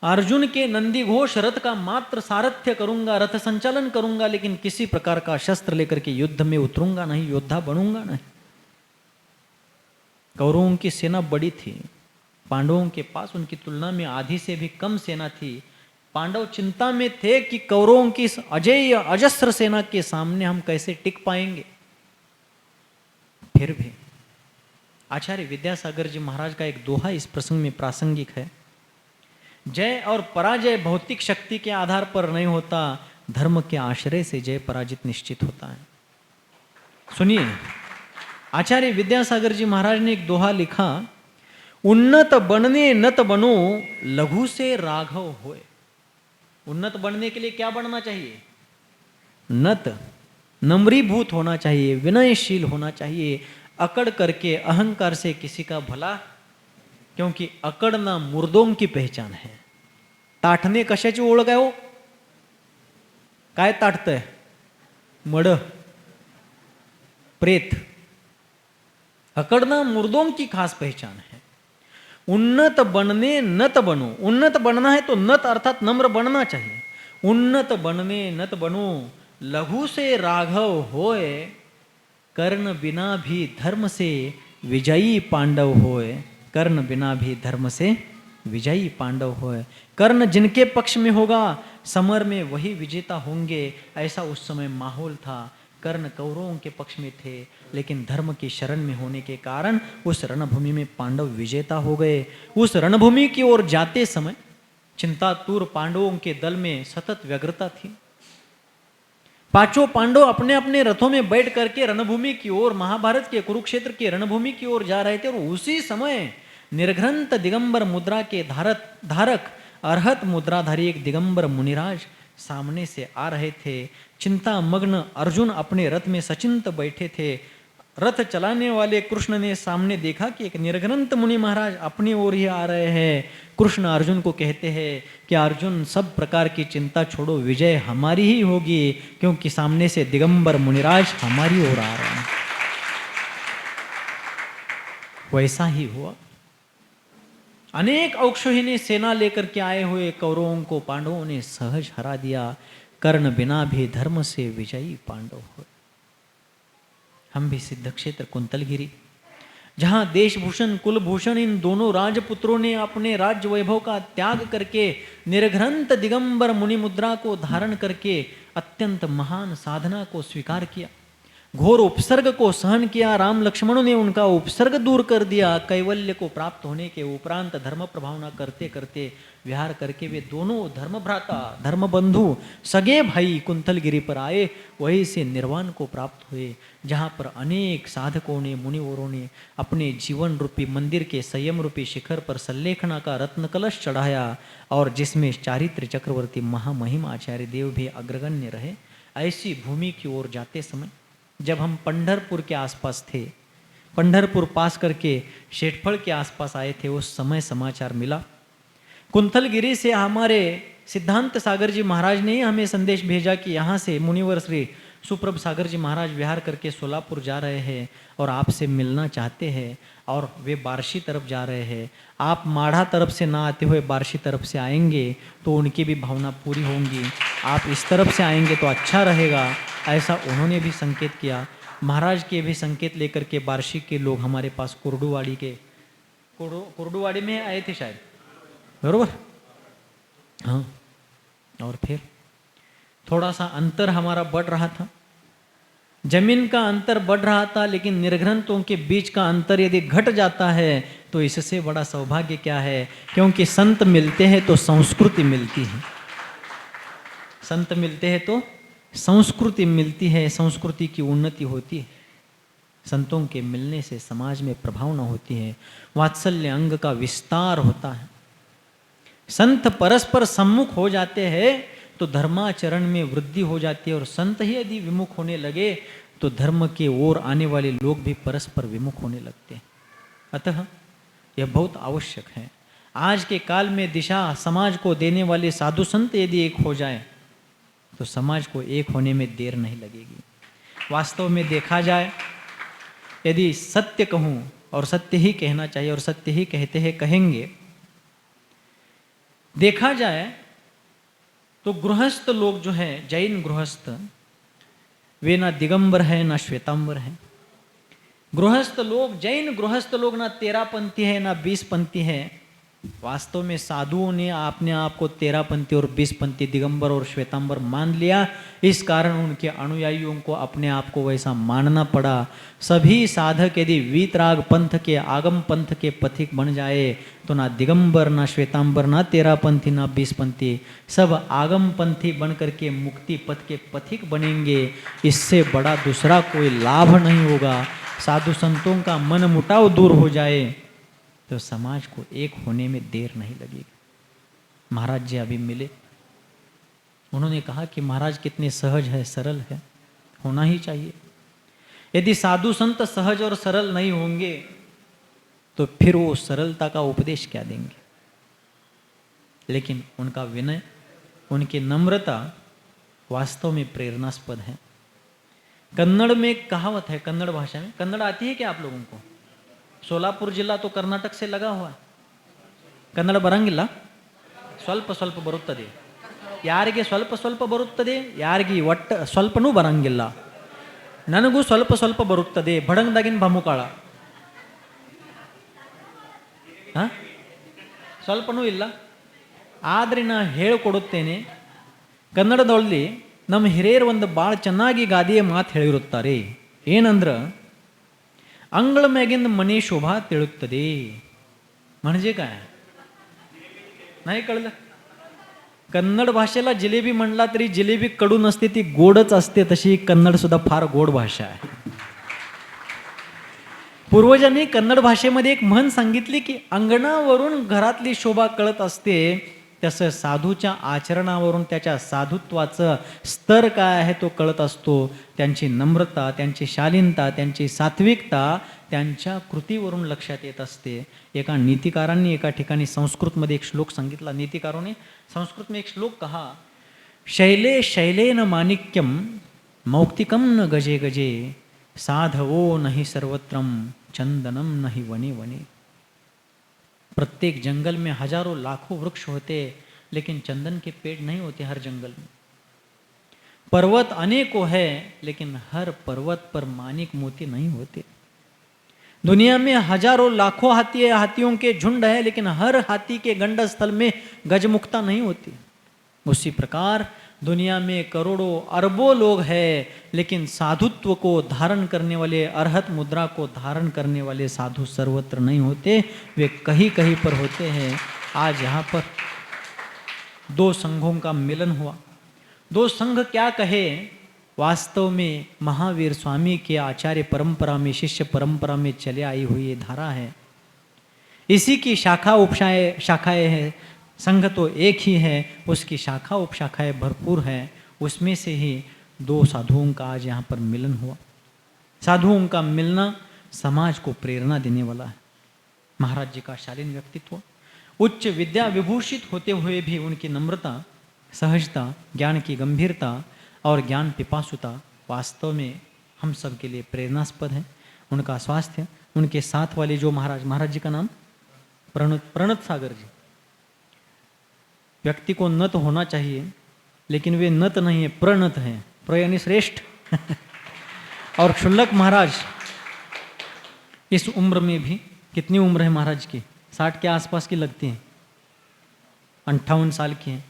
अर्जुन के नंदी घोष रथ का मात्र सारथ्य करूंगा, रथ संचालन करूंगा, लेकिन किसी प्रकार का शस्त्र लेकर के युद्ध में उतरूंगा नहीं, योद्धा बनूंगा नहीं। कौरवों की सेना बड़ी थी, पांडवों के पास उनकी तुलना में आधी से भी कम सेना थी। पांडव चिंता में थे कि कौरवों की इस अजेय अजस्र सेना के सामने हम कैसे टिक पाएंगे। फिर भी आचार्य विद्यासागर जी महाराज का एक दोहा इस प्रसंग में प्रासंगिक है। जय और पराजय भौतिक शक्ति के आधार पर नहीं होता, धर्म के आश्रय से जय पराजित निश्चित होता है। सुनिए, आचार्य विद्यासागर जी महाराज ने एक दोहा लिखा, उन्नत बनने नत बनो, लघु से राघव होए। उन्नत बनने के लिए क्या बनना चाहिए? नत, नम्रीभूत होना चाहिए, विनयशील होना चाहिए, अकड़ करके अहंकार से किसी का भला, क्योंकि अकडना मुर्दों की पहचान है। ताठणे कशाची ओळख आहे हो? काय ताठतंय? मड, प्रेत। अकडना मुर्दों की खास पहचान है। उन्नत बनने नत बनो, उन्नत बनना है तो नत अर्थात नम्र बनना चाहिए। उन्नत बनने नत बनो, लघु से राघव होए, कर्ण बिना भी धर्म से विजयी पांडव होए। कर्ण बिना भी धर्म से विजयी पांडव होए। कर्ण जिनके पक्ष में होगा, समर में वही विजेता होंगे, ऐसा उस समय माहौल था। कर्ण कौरवों के पक्ष में थे, लेकिन धर्म की शरण में होने के कारण उस रणभूमि में पांडव विजेता हो गए। उस रणभूमि की ओर जाते समय चिंतातुर पांडवों के दल में सतत व्यग्रता थी। पांचों पांडव अपने अपने रथों में बैठ करके रणभूमि की ओर, महाभारत के कुरुक्षेत्र की रणभूमि की ओर जा रहे थे। और उसी समय निर्घ्रंत दिगंबर मुद्रा के धारक अर्हत मुद्राधारी एक दिगंबर मुनिराज सामने से आ रहे थे। चिंता मग्न अर्जुन अपने रथ में सचिंत बैठे थे। रथ चलाने वाले कृष्ण ने सामने देखा कि एक निर्घ्रंत मुनि महाराज अपनी ओर ही आ रहे हैं। कृष्ण अर्जुन को कहते हैं कि अर्जुन, सब प्रकार की चिंता छोड़ो, विजय हमारी ही होगी, क्योंकि सामने से दिगंबर मुनिराज हमारी ओर आ रहे हैं। वैसा ही हुआ। अनेक औक्षहीने सेना लेकर के आए हुए कौरवों को पांडवों ने सहज हरा दिया। कर्ण बिना भी धर्म से विजयी पांडव हुए। हम भी सिद्ध क्षेत्र कुंतलगिरी, जहां देशभूषण कुलभूषण इन दोनों राजपुत्रों ने अपने राज्य वैभव का त्याग करके निर्घ्रंत दिगंबर मुनि मुद्रा को धारण करके अत्यंत महान साधना को स्वीकार किया, घोर उपसर्ग को सहन किया। राम लक्ष्मणों ने उनका उपसर्ग दूर कर दिया। कैवल्य को प्राप्त होने के उपरांत धर्म प्रभावना करते करते विहार करके वे दोनों धर्म भ्राता, धर्म बंधु, सगे भाई कुंतलगिरी पर आए। वहीं से निर्वाण को प्राप्त हुए, जहाँ पर अनेक साधकों ने, मुनिवरों ने अपने जीवन रूपी मंदिर के संयम रूपी शिखर पर सल्लेखना का रत्न कलश चढ़ाया, और जिसमें चारित्र चक्रवर्ती महामहिम आचार्य देव भी अग्रगण्य रहे। ऐसी भूमि की ओर जाते समय जब हम पंढरपुर के आसपास थे, पंढरपुर पास करके शेठफल के आसपास आए थे, उस समय समाचार मिला कुंतलगिरी से हमारे सिद्धांत सागर जी महाराज ने हमें संदेश भेजा कि यहाँ से मुनिवर श्री सुप्रभ सागर जी महाराज विहार करके सोलापुर जा रहे हैं और आपसे मिलना चाहते हैं, और वे बार्शी तरफ जा रहे हैं। आप माढ़ा तरफ से ना आते हुए बार्शी तरफ से आएंगे तो उनकी भी भावना पूरी होंगी। आप इस तरफ से आएंगे तो अच्छा रहेगा, ऐसा उन्होंने भी संकेत किया। महाराज के भी संकेत लेकर के बार्शी के लोग हमारे पास कुर्डुवाड़ी के कुर्डुवाड़ी में आए थे शायद, बरोबर? हाँ। और फिर थोड़ा सा अंतर हमारा बढ़ रहा था, जमीन का अंतर बढ़ रहा था, लेकिन निर्घ्रंतों के बीच का अंतर यदि घट जाता है तो इससे बड़ा सौभाग्य क्या है? क्योंकि संत मिलते हैं तो संस्कृति मिलती है। संत मिलते हैं तो संस्कृति मिलती है, संस्कृति की उन्नति होती है। संतों के मिलने से समाज में प्रभावना होती है, वात्सल्य अंग का विस्तार होता है। संत परस्पर सम्मुख हो जाते हैं तो धर्माचरण में वृद्धि हो जाती है, और संत ही यदि विमुख होने लगे तो धर्म के ओर आने वाले लोग भी परस्पर विमुख होने लगते हैं। अतः यह बहुत आवश्यक है। आज के काल में दिशा समाज को देने वाले साधु संत यदि एक हो जाए तो समाज को एक होने में देर नहीं लगेगी। वास्तव में देखा जाए, यदि सत्य कहूँ, और सत्य ही कहना चाहिए और सत्य ही कहते हैं, कहेंगे, देखा जाए तो गृहस्थ लोग जो है, जैन गृहस्थ, वे ना दिगंबर है ना श्वेतांबर है। गृहस्थ लोग, जैन गृहस्थ लोग ना 13पंथी है ना 20पंथी है। वास्तव में साधुओं ने अपने आप को 13पंथी और 20पंथी, दिगंबर और श्वेतांबर मान लिया। इस कारण उनके अनुयायियों को अपने आप को वैसा मानना पड़ा। सभी साधक यदि वीतराग पंथ के, आगम पंथ के पथिक बन जाए तो ना दिगंबर ना श्वेतांबर ना 13पंथी ना 20पंथी, सब आगम पंथी बन करके मुक्ति पथ के पथिक बनेंगे। इससे बड़ा दूसरा कोई लाभ नहीं होगा। साधु संतों का मन मुटाव दूर हो जाए तो समाज को एक होने में देर नहीं लगेगी। महाराज जी अभी मिले, उन्होंने कहा कि महाराज कितने सहज है, सरल है, होना ही चाहिए। यदि साधु संत सहज और सरल नहीं होंगे तो फिर वो सरलता का उपदेश क्या देंगे। लेकिन उनका विनय, उनकी नम्रता वास्तव में प्रेरणास्पद है। कन्नड़ में एक कहावत है, कन्नड़ भाषा में, कन्नड़ आती है क्या आप लोगों को? सोलापुर जिला तो कर्नाटक से लगा हुआ है। कन्नड़ ಬರಂಗಿಲ್ಲ? ಸ್ವಲ್ಪ ಸ್ವಲ್ಪ ಬರುತ್ತದೆ. ಯಾರಿಗೆ ಸ್ವಲ್ಪ ಸ್ವಲ್ಪ ಬರುತ್ತದೆ, ಯಾರಿಗೆ ಒಟ್ಟ ಸ್ವಲ್ಪನೂ ಬರಂಗಿಲ್ಲ. ನನಗೂ ಸ್ವಲ್ಪ ಸ್ವಲ್ಪ ಬರುತ್ತದೆ, ಬಡಂಗದಾಗಿನ ಬಮುಕಾಳ. ಸ್ವಲ್ಪನೂ ಇಲ್ಲ. ಆದರೆ ನಾ ಹೇಳಿಕೊಡುತ್ತೇನೆ, ಕನ್ನಡದಲ್ಲಿ ನಮ್ಮ ಹಿರಿಯರು ಒಂದು ಭಾಳ ಚೆನ್ನಾಗಿ ಗಾದೆಯ ಮಾತು ಹೇಳಿರುತ್ತಾರೆ. ಏನಂದ್ರೆ, अंगळ ಮ್ಯಾಗಿಂದ मनी शोभा तिळुತ್ತದೆ. म्हणजे काय? नाही कळलं? कन्नड भाषेला जिलेबी म्हणला तरी जिलेबी कडू नसते, ती गोडच असते. तशी कन्नड सुद्धा फार गोड भाषा आहे. पूर्वजांनी कन्नड भाषेमध्ये एक म्हण सांगितली की अंगणावरून घरातली शोभा कळत असते, तसं साधूच्या आचरणावरून त्याच्या साधुत्वाचं स्तर काय आहे तो कळत असतो. त्यांची नम्रता, त्यांची शालीनता, त्यांची सात्विकता त्यांच्या कृतीवरून लक्षात येत असते. एका नीतिकारांनी एका ठिकाणी संस्कृतमध्ये एक श्लोक सांगितला. नीतिकारोने संस्कृत में एक श्लोक कहा, शैले शैलेन माणिक्यम मौक्तिकम न गजे गजे, साधवो नहीं सर्वत्रम चंदनम नहीं वने वने. प्रत्येक जंगल में हजारों लाखों वृक्ष होते, लेकिन चंदन के पेड़ नहीं होते हर जंगल में. पर्वत अनेकों है, लेकिन हर पर्वत पर मानिक मोती नहीं होते. दुनिया में हजारों लाखों हाथियों के झुंड है, लेकिन हर हाथी के गंडस्थल में गजमुक्ता नहीं होती. उसी प्रकार दुनिया में करोड़ों अरबों लोग हैं, लेकिन साधुत्व को धारण करने वाले, अरहत मुद्रा को धारण करने वाले साधु सर्वत्र नहीं होते, वे कहीं कहीं पर होते हैं. आज यहाँ पर दो संघों का मिलन हुआ. दो संघ क्या कहे, वास्तव में महावीर स्वामी के आचार्य परंपरा में, शिष्य परंपरा में चले आई हुई ये धारा है. इसी की शाखाएं हैं. संघ तो एक ही है, उसकी शाखा उपशाखाएं भरपूर है. उसमें से ही दो साधुओं का आज यहाँ पर मिलन हुआ. साधुओं का मिलना समाज को प्रेरणा देने वाला है. महाराज जी का शालीन व्यक्तित्व, उच्च विद्या विभूषित होते हुए भी उनकी नम्रता, सहजता, ज्ञान की गंभीरता और ज्ञान पिपासुता वास्तव में हम सब के लिए प्रेरणास्पद है. उनका स्वास्थ्य, उनके साथ वाले जो महाराज जी का नाम प्रणत सागर जी. व्यक्ति को नत होना चाहिए, लेकिन वे नत नहीं है, प्रणत हैं. प्र यानी श्रेष्ठ. और क्षुल्लक महाराज इस उम्र में भी, कितनी उम्र है महाराज की? 60 के आसपास की लगती हैं, 58 साल की हैं.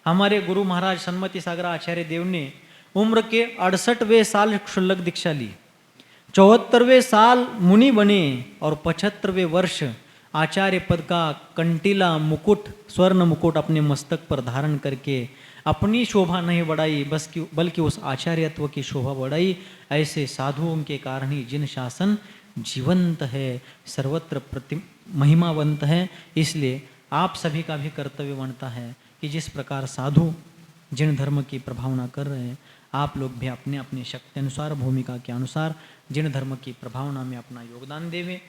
हमारे गुरु महाराज सन्मति सागर आचार्य देव ने उम्र के 68वें साल क्षुल्लक दीक्षा ली, 74वें साल मुनि बने और 75वें वर्ष आचार्य पद का कंटीला मुकुट, स्वर्ण मुकुट अपने मस्तक पर धारण करके अपनी शोभा नहीं बढ़ाई, बल्कि उस आचार्यत्व की शोभा बढ़ाई. ऐसे साधुओं के कारण ही जिन शासन जीवंत है, सर्वत्र महिमावंत है. इसलिए आप सभी का भी कर्तव्य बनता है कि जिस प्रकार साधु जिन धर्म की प्रभावना कर रहे हैं, आप लोग भी अपने अपने शक्ति अनुसार, भूमिका के अनुसार जिन धर्म की प्रभावना में अपना योगदान देवें.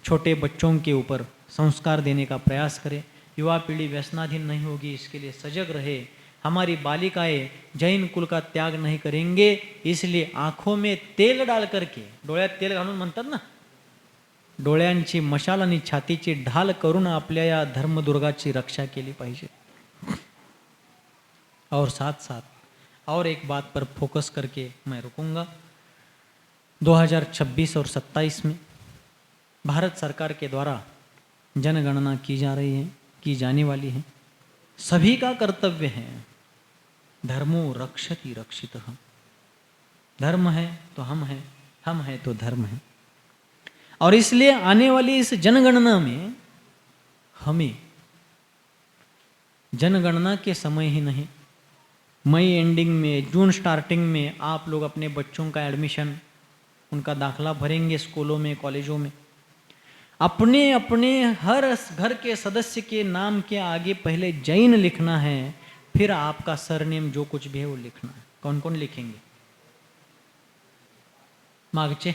छोटे बच्चों के ऊपर संस्कार देने का प्रयास करें. युवा पीढ़ी व्यसनाधीन नहीं होगी, इसके लिए सजग रहे. हमारी बालिकाएं जैन कुल का त्याग नहीं करेंगे, इसलिए आँखों में तेल डाल करके, डोळ्यात तेल घालून म्हणतात ना, डोळ्यांची मशाल आणि छातीची ढाल करून आपल्या या धर्मदुर्गाची रक्षा केली पाहिजे. और साथ साथ और एक बात पर फोकस करके मैं रुकूंगा। 2026 और 27 में भारत सरकार के द्वारा जनगणना की जा रही है, की जाने वाली है। सभी का कर्तव्य है, धर्मो रक्षति रक्षितः। धर्म है तो हम है तो धर्म है। और इसलिए आने वाली इस जनगणना में हमें जनगणना के समय ही नहीं, मई एंडिंग में, जून स्टार्टिंग में आप लोग अपने बच्चों का एडमिशन, उनका दाखला भरेंगे स्कूलों में, कॉलेजों में। अपने अपने हर घर के सदस्य के नाम के आगे पहले जैन लिखना है, फिर आपका सरनेम जो कुछ भी है वो लिखना है। कौन कौन लिखेंगे? मागचे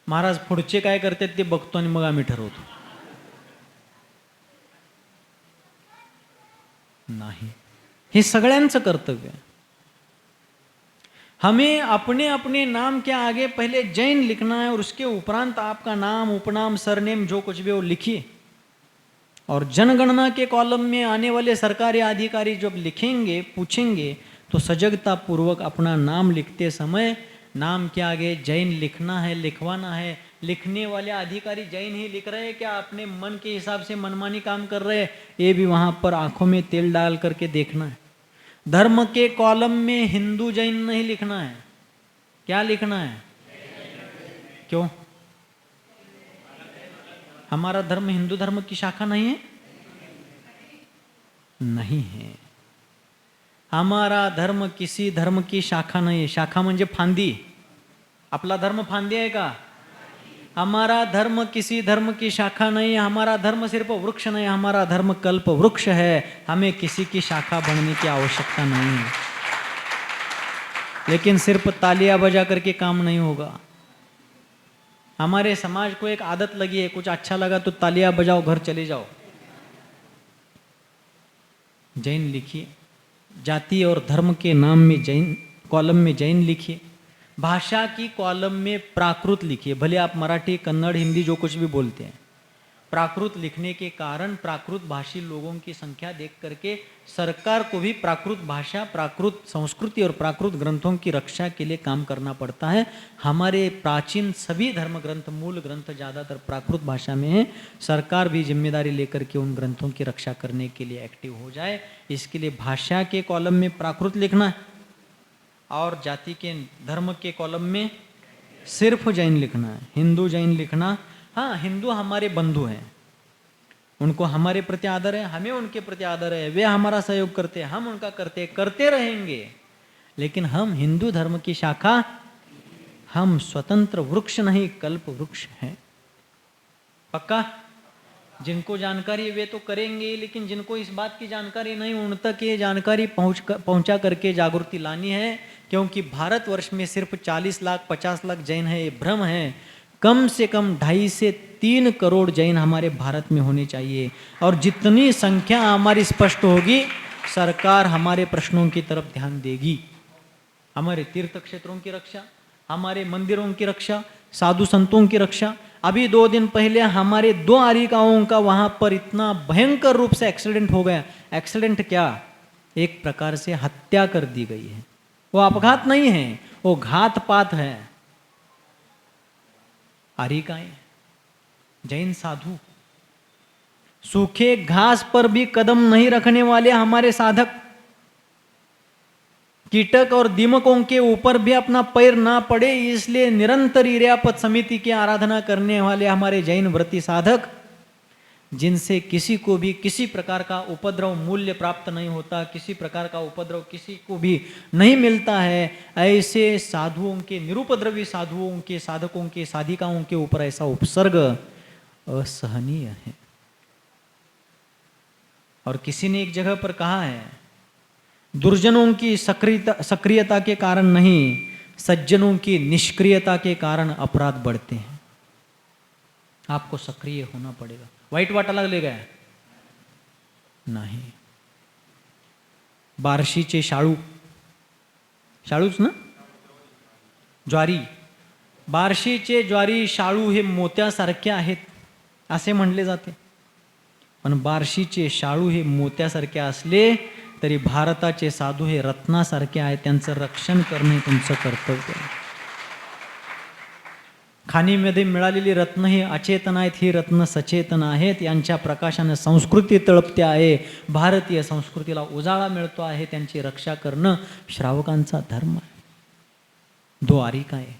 महाराज पुढचे काय करतात ते बघतो आणि मग आम्ही ठरवतो. नाही, हे सगळ्यांचं कर्तव्य है. हमें अपने अपने नाम के आगे पहले जैन लिखना है और उसके उपरांत आपका नाम, उपनाम, सरनेम जो कुछ भी वो लिखिए. और जनगणना के कॉलम में आने वाले सरकारी अधिकारी जब लिखेंगे, पूछेंगे, तो सजगता पूर्वक अपना नाम लिखते समय नाम के आगे जैन लिखना है, लिखवाना है. लिखने वाले अधिकारी जैन ही लिख रहे हैं क्या अपने मन के हिसाब से मनमानी काम कर रहे हैं, ये भी वहां पर आंखों में तेल डाल करके देखना है. धर्म के कॉलम में हिंदू जैन नहीं लिखना है. क्या लिखना है? क्यों? हमारा धर्म हिंदू धर्म की शाखा नहीं है? नहीं है. हमारा धर्म किसी धर्म की शाखा नहीं है. शाखा म्हणजे फांदी. आपला धर्म फांदी है का? हमारा धर्म किसी धर्म की शाखा नहीं है. हमारा धर्म सिर्फ वृक्ष नहीं, हमारा धर्म कल्प वृक्ष है. हमें किसी की शाखा बनने की आवश्यकता नहीं है. लेकिन सिर्फ तालियां बजा करके काम नहीं होगा. हमारे समाज को एक आदत लगी है, कुछ अच्छा लगा तो तालियां बजाओ, घर चले जाओ. जैन लिखिए. जाति और धर्म के नाम में जैन, कॉलम में जैन लिखिए. भाषा की कॉलम में प्राकृत लिखिए. भले आप मराठी, कन्नड़, हिंदी जो कुछ भी बोलते हैं. प्राकृत लिखने के कारण प्राकृत भाषी लोगों की संख्या देख करके सरकार को भी प्राकृत भाषा, प्राकृत संस्कृति और प्राकृत ग्रंथों की रक्षा के लिए काम करना पड़ता है. हमारे प्राचीन सभी धर्म ग्रंथ, मूल ग्रंथ ज़्यादातर प्राकृत भाषा में है. सरकार भी जिम्मेदारी लेकर के उन ग्रंथों की रक्षा करने के लिए एक्टिव हो जाए. इसके लिए भाषा के कॉलम में प्राकृत लिखना है और जाति के, धर्म के कॉलम में सिर्फ जैन लिखना है. हिंदू जैन लिखना. हाँ, हिंदू हमारे बंधु हैं, उनको हमारे प्रति आदर है, हमें उनके प्रति आदर है. वे हमारा सहयोग करते हैं, हम उनका करते रहेंगे. लेकिन हम हिंदू धर्म की शाखा, हम स्वतंत्र वृक्ष नहीं, कल्प वृक्ष हैं. पक्का? जिनको जानकारी है वे तो करेंगे, लेकिन जिनको इस बात की जानकारी नहीं, उन तक ये जानकारी पहुंचा करके जागृति लानी है. क्योंकि भारतवर्ष में सिर्फ 40 लाख 50 लाख जैन है, ये भ्रम है. कम से कम 2.5 से 3 करोड़ जैन हमारे भारत में होने चाहिए. और जितनी संख्या हमारी स्पष्ट होगी, सरकार हमारे प्रश्नों की तरफ ध्यान देगी. हमारे तीर्थ क्षेत्रों की रक्षा, हमारे मंदिरों की रक्षा, साधु संतों की रक्षा. अभी 2 दिन पहले हमारे 2 आरिकाओं का वहां पर इतना भयंकर रूप से एक्सीडेंट हो गया. एक्सीडेंट क्या, एक प्रकार से हत्या कर दी गई है. वो अपघात नहीं है, वो घातपात है. आरिकाएं, जैन साधु, सूखे घास पर भी कदम नहीं रखने वाले हमारे साधक, कीटक और दीमकों के ऊपर भी अपना पैर ना पड़े इसलिए निरंतर इर्यापत समिति की आराधना करने वाले हमारे जैन व्रती साधक, जिनसे किसी को भी किसी प्रकार का उपद्रव मूल्य प्राप्त नहीं होता, किसी प्रकार का उपद्रव किसी को भी नहीं मिलता है, ऐसे साधुओं के, निरुपद्रवी साधुओं के, साधकों के, साधिकाओं के ऊपर ऐसा उपसर्ग असहनीय है. और किसी ने एक जगह पर कहा है, दुर्जनों की सक्रियता के कारण नहीं, सज्जनों की निष्क्रियता के कारण अपराध बढ़ते हैं. आपको सक्रिय होना पड़ेगा. वाईट वाटायला लागले नाही. बार्शीचे शाळू, शाळूच ना, ज्वारी, बार्शीचे ज्वारी शाळू हे मोत्यासारखे आहेत असे म्हणले जाते. पण बार्शीचे शाळू हे मोत्यासारखे असले तरी भारताचे साधू हे रत्नासारखे आहेत, त्यांचं रक्षण करणे हे तुमचं कर्तव्य आहे. खाणीमध्ये मिळालेली रत्न ही अचेतन आहेत, ही रत्न सचेतन आहेत. यांच्या प्रकाशानं संस्कृती तळपते आहे, भारतीय संस्कृतीला उजाळा मिळतो आहे. त्यांची रक्षा करणं श्रावकांचा धर्म आहे. दो आरिका है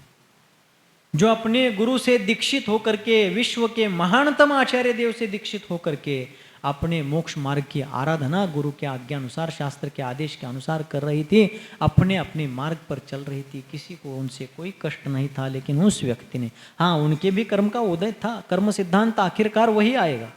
जो अपने गुरु से दीक्षित होकर के, विश्व के महानतम आचार्य देव से दीक्षित होकर के अपने मोक्ष मार्ग की आराधना गुरु के आज्ञा अनुसार, शास्त्र के आदेश के अनुसार कर रही थी, अपने अपने मार्ग पर चल रही थी. किसी को उनसे कोई कष्ट नहीं था. लेकिन उस व्यक्ति ने, हाँ उनके भी कर्म का उदय था, कर्म सिद्धांत आखिरकार वही आएगा.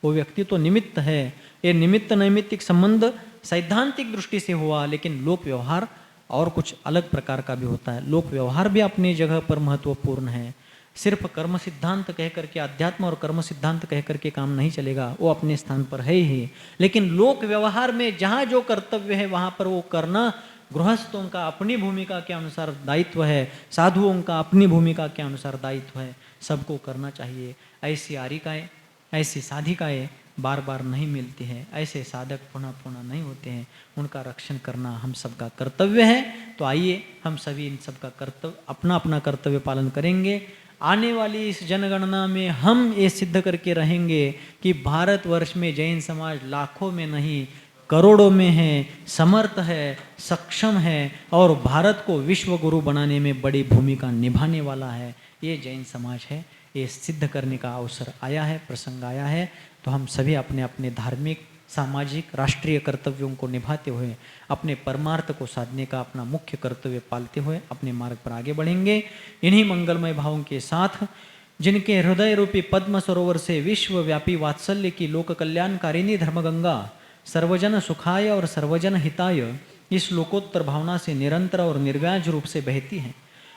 वो व्यक्ति तो निमित्त है. ये निमित्त नैमित्तिक संबंध सैद्धांतिक दृष्टि से हुआ, लेकिन लोक व्यवहार और कुछ अलग प्रकार का भी होता है. लोक व्यवहार भी अपनी जगह पर महत्वपूर्ण है. सिर्फ कर्म सिद्धांत कह करके, अध्यात्म और कर्म सिद्धांत कह करके काम नहीं चलेगा, वो अपने स्थान पर है ही. लेकिन लोक व्यवहार में जहाँ जो कर्तव्य है वहाँ पर वो करना गृहस्थों का अपनी भूमिका के अनुसार दायित्व है, साधुओं का अपनी भूमिका के अनुसार दायित्व है. सबको करना चाहिए. ऐसी आरिकाएँ, ऐसी साधिकाएँ बार बार नहीं मिलती है. ऐसे साधक पुनः पुनः नहीं होते हैं. उनका रक्षण करना हम सबका कर्तव्य है. तो आइए हम सभी इन सबका कर्तव्य, अपना अपना कर्तव्य पालन करेंगे. आने वाली इस जनगणना में हम ये सिद्ध करके रहेंगे कि भारतवर्ष में जैन समाज लाखों में नहीं करोड़ों में है, समर्थ है, सक्षम है और भारत को विश्व गुरु बनाने में बड़ी भूमिका निभाने वाला है. ये जैन समाज है. ये सिद्ध करने का अवसर आया है, प्रसंग आया है. तो हम सभी अपने अपने धार्मिक, सामाजिक, राष्ट्रीय कर्तव्यों को निभाते हुए अपने परमार्थ को साधने का अपना मुख्य कर्तव्य पालते हुए अपने मार्ग पर आगे बढ़ेंगे. इन्हीं मंगलमय भावों के साथ जिनके हृदय रूपी पद्म सरोवर से विश्वव्यापी वात्सल्य की लोक कल्याणकारिणी धर्मगंगा सर्वजन सुखाय और सर्वजन हिताय इस लोकोत्तर भावना से निरंतर और निर्व्याज रूप से बहती है,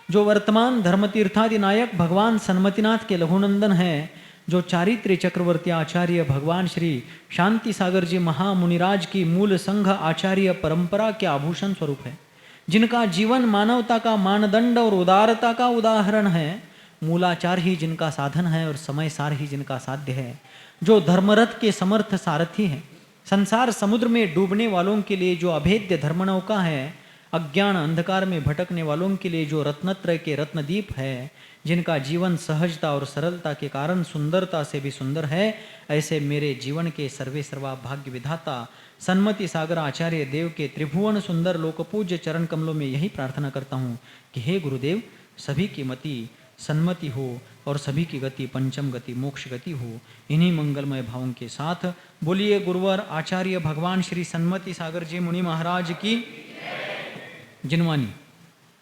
जो वर्तमान धर्मतीर्थादि नायक भगवान सन्मतिनाथ के लघुनंदन है, जो चारित्र्य चक्रवर्ती आचार्य भगवान श्री शांति सागर जी महामुनिराज की मूल संघ आचार्य परंपरा के आभूषण स्वरूप है, जिनका जीवन मानवता का मानदंड और उदारता का उदाहरण है, मूलाचार ही जिनका साधन है और समय सार ही जिनका साध्य है, जो धर्मरथ के समर्थ सारथी हैं, संसार समुद्र में डूबने वालों के लिए जो अभेद्य धर्मनौका है, अज्ञान अंधकार में भटकने वालों के लिए जो रत्नत्रय के रत्नदीप है, जिनका जीवन सहजता और सरलता के कारण सुंदरता से भी सुंदर है, ऐसे मेरे जीवन के सर्वे सर्वा भाग्य विधाता सन्मति सागर आचार्य देव के त्रिभुवन सुंदर लोकपूज्य चरण कमलों में यही प्रार्थना करता हूँ कि हे गुरुदेव, सभी की मति सन्मति हो और सभी की गति पंचम गति मोक्ष गति हो. इन्हीं मंगलमय भावों के साथ बोलिए गुरुवर आचार्य भगवान श्री सन्मति सागर जी मुनि महाराज की जिनवानी.